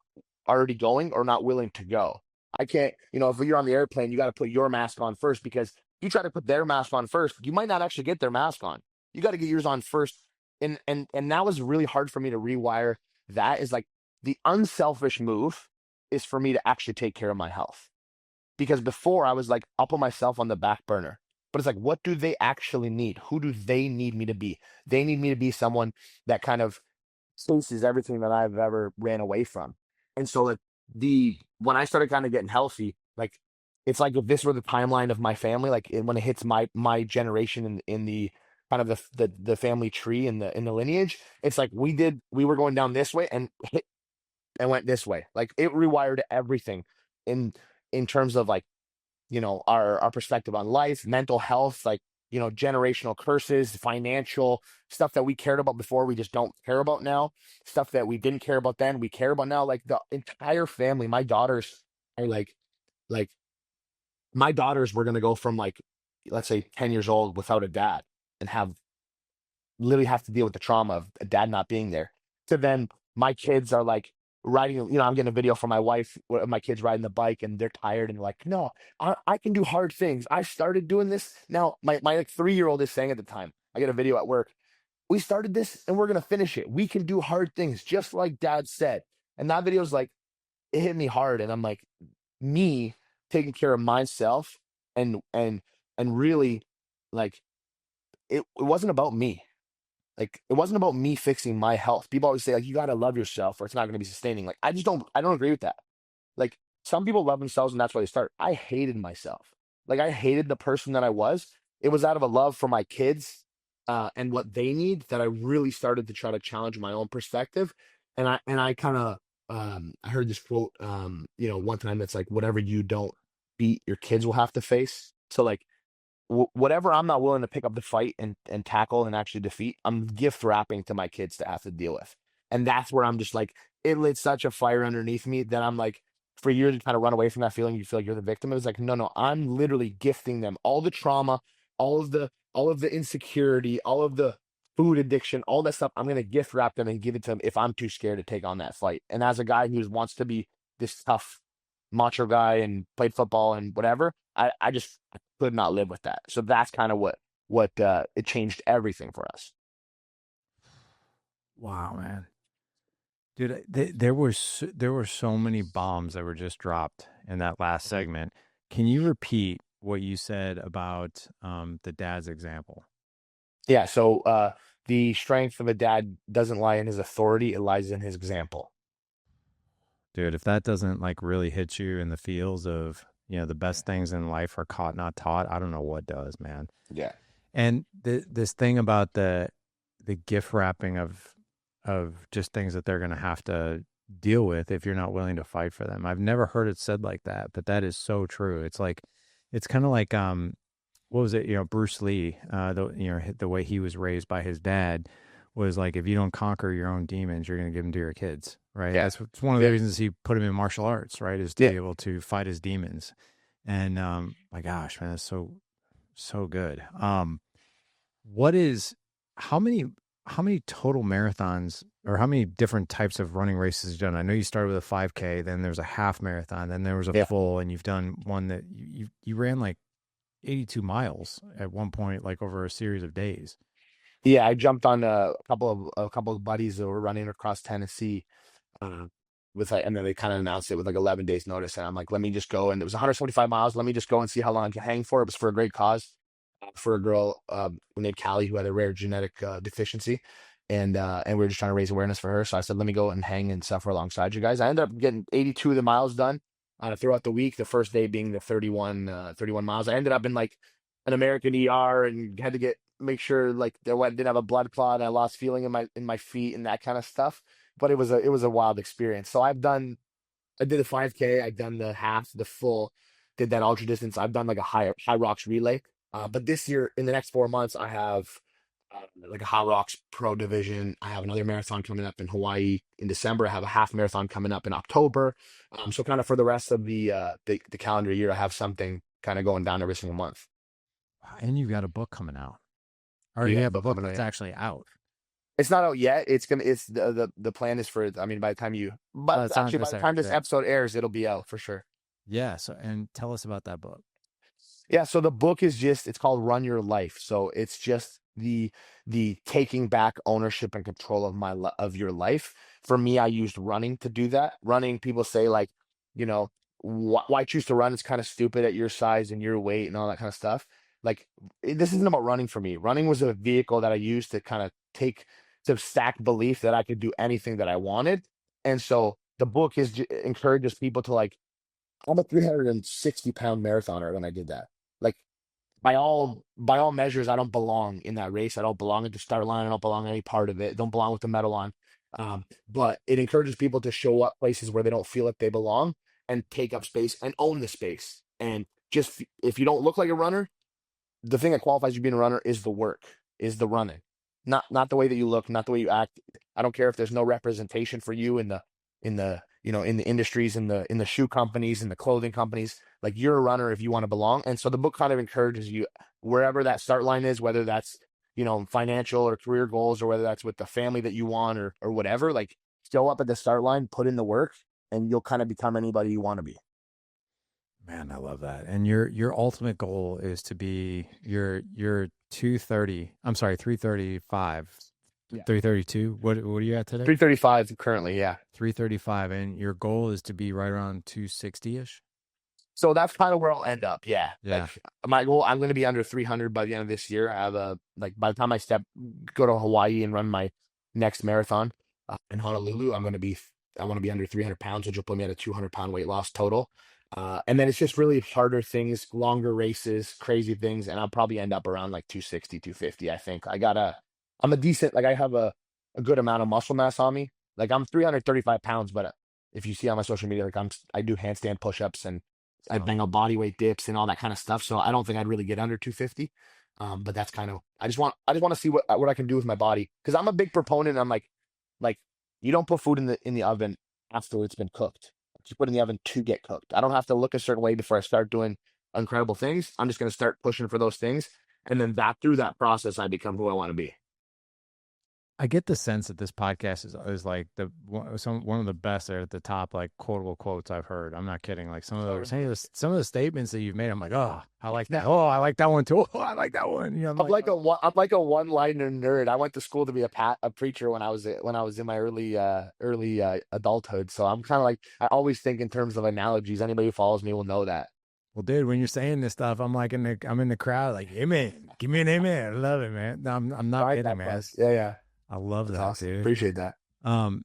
already going or not willing to go. I can't, if you're on the airplane, you got to put your mask on first because if you try to put their mask on first, you might not actually get their mask on. You got to get yours on first. And that was really hard for me to rewire. That is like the unselfish move is for me to actually take care of my health because before I was like, I'll put myself on the back burner. But it's like, what do they actually need? Who do they need me to be? They need me to be someone that kind of chases everything that I've ever ran away from. And so like when I started kind of getting healthy, like it's like if this were the timeline of my family, like when it hits my generation in the kind of the family tree in the lineage, it's like we were going down this way and hit and went this way. Like it rewired everything in in terms of like our perspective on life, mental health, like generational curses, financial stuff that we cared about before we just don't care about now, stuff that we didn't care about then we care about now. Like the entire family, my daughters are like my daughters were going to go from like let's say 10 years old without a dad and have literally have to deal with the trauma of a dad not being there. To then my kids are like riding, I'm getting a video from my wife of my kids riding the bike and they're tired and they're like, no, I can do hard things. I started doing this. Now my like 3-year-old is saying at the time, I get a video at work. We started this and we're gonna finish it. We can do hard things, just like dad said. And that video is like, it hit me hard. And I'm like, me taking care of myself and and really like it wasn't about me. Like it wasn't about me fixing my health. People always say like you gotta love yourself or it's not gonna be sustaining. Like I don't agree with that. Like some people love themselves and that's why they start. I hated myself. Like I hated the person that I was. It was out of a love for my kids and what they need that I really started to try to challenge my own perspective. And I kind of I heard this quote one time that's like whatever you don't beat, your kids will have to face. So like whatever I'm not willing to pick up the fight and tackle and actually defeat, I'm gift wrapping to my kids to have to deal with. And that's where I'm just like, it lit such a fire underneath me that I'm like, for years, you kind of run away from that feeling. You feel like you're the victim. It was like, no, no, I'm literally gifting them all the trauma, all of all of the insecurity, all of the food addiction, all that stuff, I'm going to gift wrap them and give it to them if I'm too scared to take on that fight. And as a guy who wants to be this tough macho guy and played football and whatever, I could not live with that. So that's kind of what it changed everything for us. Wow, man. Dude, there were so many bombs that were just dropped in that last Mhm. segment. Can you repeat what you said about the dad's example? Yeah. So the strength of a dad doesn't lie in his authority; it lies in his example. Dude, if that doesn't like really hit you in the feels of, the best things in life are caught, not taught, I don't know what does, man. Yeah. And this thing about the gift wrapping of just things that they're going to have to deal with if you're not willing to fight for them. I've never heard it said like that, but that is so true. It's kind of like what was it? Bruce Lee, the way he was raised by his dad was like, if you don't conquer your own demons, you're going to give them to your kids, right? Yeah. It's one of the Yeah. reasons he put him in martial arts, right? Is to Yeah. be able to fight his demons. And my gosh, man, that's so good. What is how many how many total marathons or how many different types of running races you've done? I know you started with a 5K, then there's a half marathon, then there was a Yeah. full, and you've done one that you ran like 82 miles at one point, like over a series of days. Yeah, I jumped on a couple of buddies that were running across Tennessee, uh, and then they kind of announced it with like 11 days notice, and I'm like, let me just go. And it was 175 miles. Let me just go and see how long I can hang for. It was for a great cause, for a girl named Callie who had a rare genetic deficiency, and we were just trying to raise awareness for her. So I said, let me go and hang and suffer alongside you guys. I ended up getting 82 of the miles done throughout the week. The first day being the 31 miles. I ended up in like an American ER and had to make sure like didn't have a blood clot. And I lost feeling in my feet and that kind of stuff. But it was a wild experience. So I did the 5K, I've done the half, the full, did that ultra distance. I've done like a high rocks relay. But this year, in the next 4 months, I have like a high rocks pro division. I have another marathon coming up in Hawaii in December. I have a half marathon coming up in October. So kind of for the rest of the calendar year, I have something kind of going down every single month. And you've got a book coming out, or We you got a have a book book coming out. that's Yeah. actually out. It's not out yet. It's the plan is for, I mean, by the time but It's on actually by this the time this actually. episode airs, it'll be out for sure. Yeah. So, and tell us about that book. Yeah, so the book is it's called Run Your Life. So it's just the taking back ownership and control of your life. For me, I used running to do that. Running, people say like, you know, why choose to run? It's kind of stupid at your size and your weight and all that kind of stuff. Like this isn't about running for me. Running was a vehicle that I used to kind of to stack belief that I could do anything that I wanted. And so the book encourages people to like, I'm a 360-pound marathoner when I did that. Like by all measures, I don't belong in that race. I don't belong at the start line. I don't belong in any part of it. Don't belong with the medal on. But it encourages people to show up places where they don't feel like they belong and take up space and own the space. And just if you don't look like a runner, the thing that qualifies you being a runner is the work, is the running, not the way that you look, not the way you act. I don't care if there's no representation for you in the industries, in the shoe companies, in the clothing companies. Like you're a runner if you want to belong. And so the book kind of encourages you wherever that start line is, whether that's financial or career goals, or whether that's with the family that you want, or whatever. Like show up at the start line, put in the work, and you'll kind of become anybody you want to be. Man, I love that. And your ultimate goal is to be your 230. I'm sorry, 335, Yeah. 332. What are you at today? 335 currently, yeah. 335, and your goal is to be right around 260ish. So that's kind of where I'll end up. Yeah. Yeah. Like my goal, I'm going to be under 300 by the end of this year. I have like by the time go to Hawaii and run my next marathon in Honolulu, I want to be under 300 pounds, which will put me at a 200-pound weight loss total. And then it's just really harder things, longer races, crazy things. And I'll probably end up around like 260, 250. I think I'm a decent, like I have a good amount of muscle mass on me. Like I'm 335 pounds, but if you see on my social media, like I do handstand push-ups and I Oh, bang out body weight dips and all that kind of stuff. So I don't think I'd really get under 250. But that's kind of I just want to see what I can do with my body, because I'm a big proponent. I'm like you don't put food in the oven after it's been cooked. You put it in the oven to get cooked. I don't have to look a certain way before I start doing incredible things. I'm just gonna start pushing for those things. And then that through that process, I become who I want to be. I get the sense that this podcast is like one of the best there at the top, like quotable quotes I've heard. I'm not kidding. Like some of the statements that you've made, I'm like, oh, I like that. Oh, I like that one too. Oh, I like that one. You know, I'm like a one-liner nerd. I went to school to be a preacher when I was in my early adulthood. So I'm kind of like I always think in terms of analogies. Anybody who follows me will know that. well, dude, when you're saying this stuff, I'm in the crowd, like, amen. Give me an amen. I love it, man. No, I'm I not like kidding, that, man. buzz. Yeah, yeah. I love That's that, awesome. dude. Appreciate that. Um,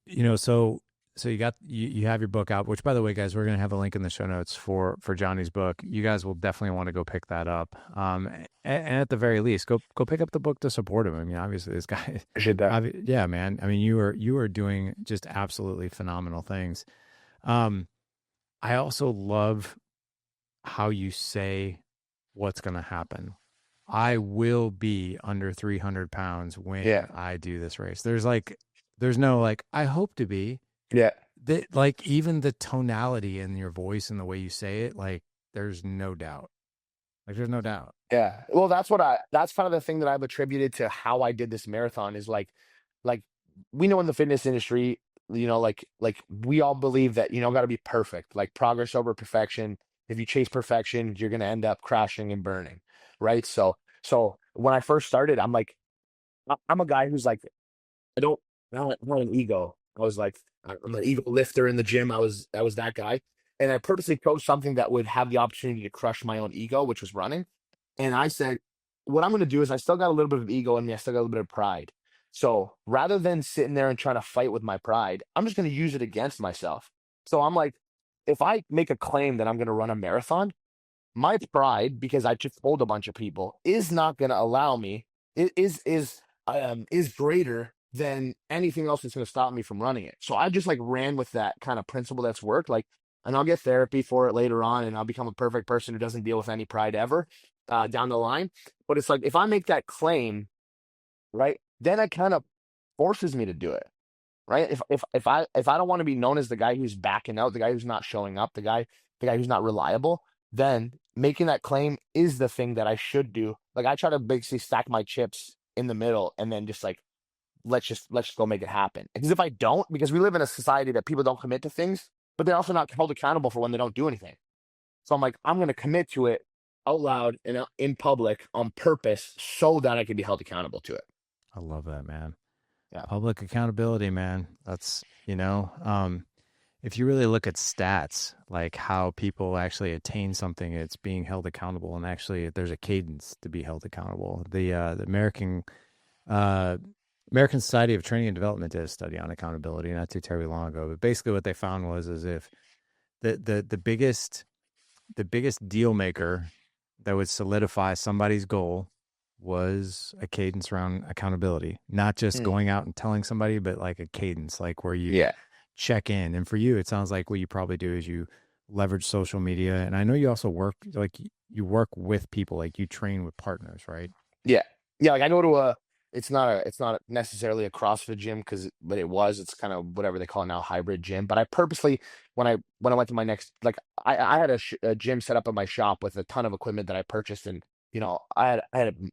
you know, so you have your book out, which by the way, guys, we're gonna have a link in the show notes for Johnny's book. You guys will definitely want to go pick that up. And at the very least, go pick up the book to support him. I mean, obviously, this guy, Appreciate that. yeah, man. I mean, you are doing just absolutely phenomenal things. I also love how you say what's gonna happen. I will be under 300 pounds when Yeah, I do this race. There's no like, I hope to be. yeah, That, like, even the tonality in your voice and the way you say it, like, there's no doubt. Like, there's no doubt. yeah. Well, that's kind of the thing that I've attributed to how I did this marathon is like we know in the fitness industry, like we all believe that, got to be perfect, like progress over perfection. If you chase perfection, you're going to end up crashing and burning, right? So when I first started, I'm like, I'm a guy who's like, I don't, I'm not an ego. I was like, I'm an ego lifter in the gym. I was that guy. And I purposely chose something that would have the opportunity to crush my own ego, which was running. And I said, what I'm going to do is I still got a little bit of ego in me. I still got a little bit of pride. So rather than sitting there and trying to fight with my pride, I'm just going to use it against myself. So I'm like, if I make a claim that I'm going to run a marathon, my pride, because I just told a bunch of people, is not going to allow me. It is greater than anything else that's going to stop me from running it. So I just like ran with that kind of principle that's worked. Like, and I'll get therapy for it later on, and I'll become a perfect person who doesn't deal with any pride ever down the line. But it's like if I make that claim, right, then it kind of forces me to do it, right? If I don't want to be known as the guy who's backing out, the guy who's not showing up, the guy who's not reliable, then making that claim is the thing that I should do. Like I try to basically stack my chips in the middle and then just like let's just go make it happen. Because if I don't, because we live in a society that people don't commit to things, but they're also not held accountable for when they don't do anything. So I'm like, I'm going to commit to it out loud and in public on purpose so that I can be held accountable to it. I love that, man. Yeah. Public accountability, man. That's, if you really look at stats, like how people actually attain something, it's being held accountable, and actually there's a cadence to be held accountable. The American Society of Training and Development did a study on accountability not too terribly long ago. But basically, what they found was is if the biggest deal maker that would solidify somebody's goal was a cadence around accountability, not just going out and telling somebody, but like a cadence, like where you check in. And for you, it sounds like what you probably do is you leverage social media. And I know you also you work with people, like you train with partners, right? Yeah. Yeah. Like I go to it's not necessarily a CrossFit gym but it's kind of whatever they call it now, hybrid gym. But I purposely, when I went to my next, like I had a gym set up in my shop with a ton of equipment that I purchased. And, I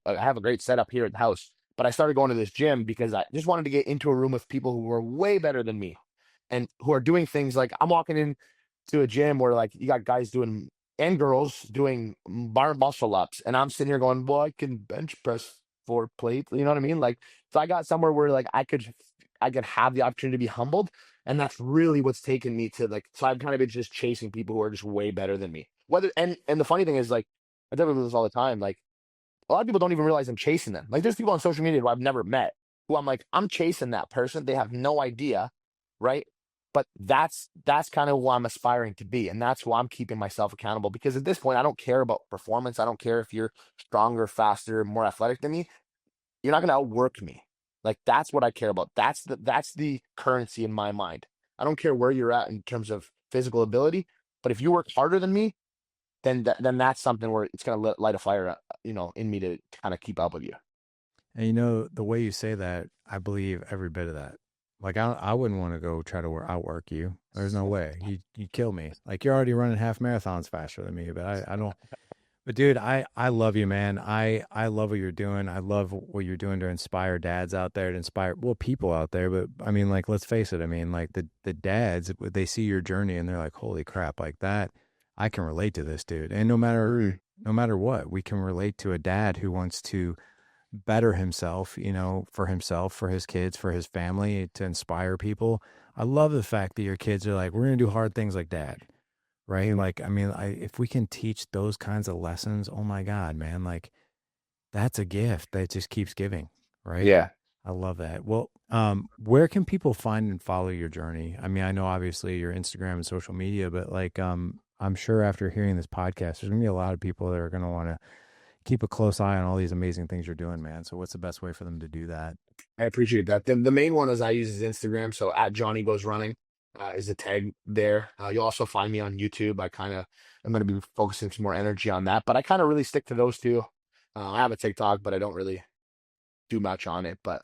have a great setup here at the house, but I started going to this gym because I just wanted to get into a room with people who were way better than me and who are doing things like I'm walking in to a gym where like you got guys doing and girls doing bar muscle ups, and I'm sitting here going, well, I can bench press 4 plates. You know what I mean? Like, so I got somewhere where like I could have the opportunity to be humbled, and that's really what's taken me to like. So I've kind of been just chasing people who are just way better than me. Whether and the funny thing is like I tell people this all the time. Like a lot of people don't even realize I'm chasing them. Like there's people on social media who I've never met who I'm like I'm chasing that person. They have no idea, right? But that's kind of who I'm aspiring to be, and that's why I'm keeping myself accountable. Because at this point, I don't care about performance. I don't care if you're stronger, faster, more athletic than me. You're not going to outwork me. Like that's what I care about. That's the currency in my mind. I don't care where you're at in terms of physical ability, but if you work harder than me, then that's something where it's going to light a fire, in me to kind of keep up with you. And the way you say that, I believe every bit of that. Like I wouldn't want to go try to outwork you. There's no way. You'd kill me. Like you're already running half marathons faster than me, but I don't. But dude, I love you, man. I love what you're doing. I love what you're doing to inspire dads out there, to inspire well people out there. But I mean, like, let's face it. I mean, like the dads, they see your journey and they're like, holy crap, like that. I can relate to this dude. And Mm. no matter what, we can relate to a dad who wants to better himself, you know, for himself, for his kids, for his family, to inspire people. I love the fact that your kids are like, we're gonna do hard things like dad. Right? Like, I mean, if we can teach those kinds of lessons, oh my God, man, like that's a gift that just keeps giving, right? Yeah. I love that. Well, where can people find and follow your journey? I mean, I know obviously your Instagram and social media, but like, I'm sure after hearing this podcast, there's gonna be a lot of people that are gonna want to keep a close eye on all these amazing things you're doing, man. So, what's the best way for them to do that? I appreciate that. The main one is I use is Instagram. So at Johnny Goes Running is the tag there. You'll also find me on YouTube. I'm going to be focusing some more energy on that, but I kind of really stick to those two. I have a TikTok, but I don't really do much on it. But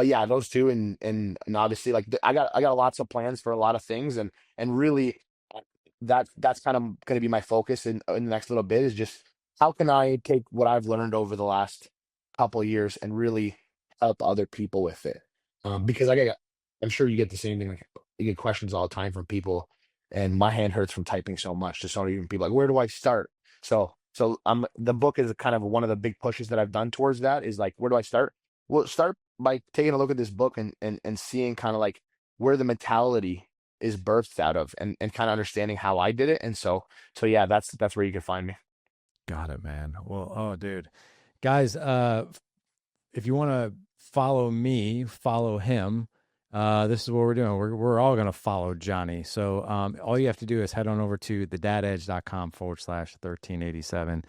yeah, those two, and obviously like I got lots of plans for a lot of things, and really uh, that's kind of going to be my focus in the next little bit is just how can I take what I've learned over the last couple of years and really help other people with it. Because I'm sure you get the same thing. Like you get questions all the time from people, and my hand hurts from typing so much. Just don't even people like, where do I start? So the book is kind of one of the big pushes that I've done towards that is like, where do I start? Well, start by taking a look at this book and seeing kind of like where the mentality is birthed out of and kind of understanding how I did it. And so yeah, that's where you can find me. Got it, man. Well, oh, dude, guys, if you want to follow me, follow him. This is what we're doing. We're all going to follow Johnny. So all you have to do is head on over to thedadedge.com/1387.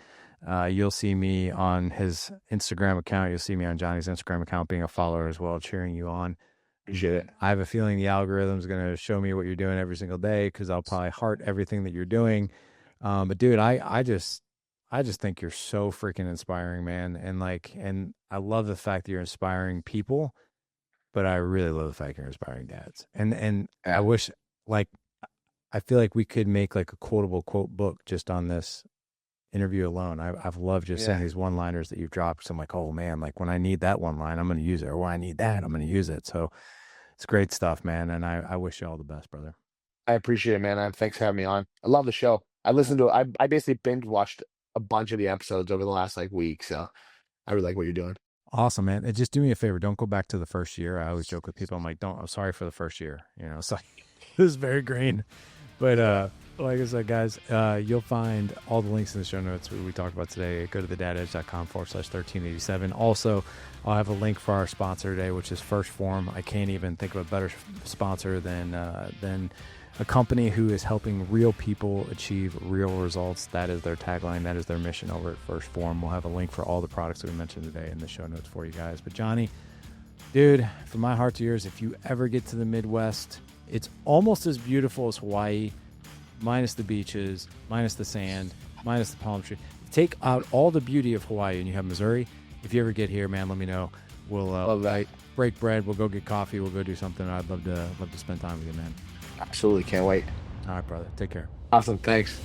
You'll see me on his Instagram account. You'll see me on Johnny's Instagram account being a follower as well, cheering you on. Appreciate it. I have a feeling the algorithm is going to show me what you're doing every single day because I'll probably heart everything that you're doing. But dude, I just think you're so freaking inspiring, man. And I love the fact that you're inspiring people, but I really love the fact you're inspiring dads. And I Yeah. wish, like, I feel like we could make like a quotable quote book just on this interview alone. I've loved just saying Yeah. these one-liners that you've dropped. So I'm like, oh man, like when I need that one line, I'm going to use it. Or when I need that, I'm going to use it. So it's great stuff, man. And I wish you all the best, brother. I appreciate it, man. And thanks for having me on. I love the show. I listened to it. I basically binge watched a bunch of the episodes over the last like week. So I really like what you're doing. Awesome, man. And just do me a favor. Don't go back to the first year. I always joke with people. I'm like, I'm sorry for the first year. You know, it's like, this is very green. But like I said, guys, you'll find all the links in the show notes we talked about today. Go to thedadedge.com/1387. Also, I'll have a link for our sponsor today, which is First Form. I can't even think of a better sponsor than a company who is helping real people achieve real results. That is their tagline. That is their mission over at First Form. We'll have a link for all the products that we mentioned today in the show notes for you guys. But Johnny, dude, from my heart to yours, if you ever get to the Midwest, it's almost as beautiful as Hawaii, minus the beaches, minus the sand, minus the palm tree. Take out all the beauty of Hawaii and you have Missouri. If you ever get here, man, let me know. We'll Love that. break bread. We'll go get coffee. We'll go do something. I'd love to spend time with you, man. Absolutely. Can't wait. All right, brother. Take care. Awesome. Thanks.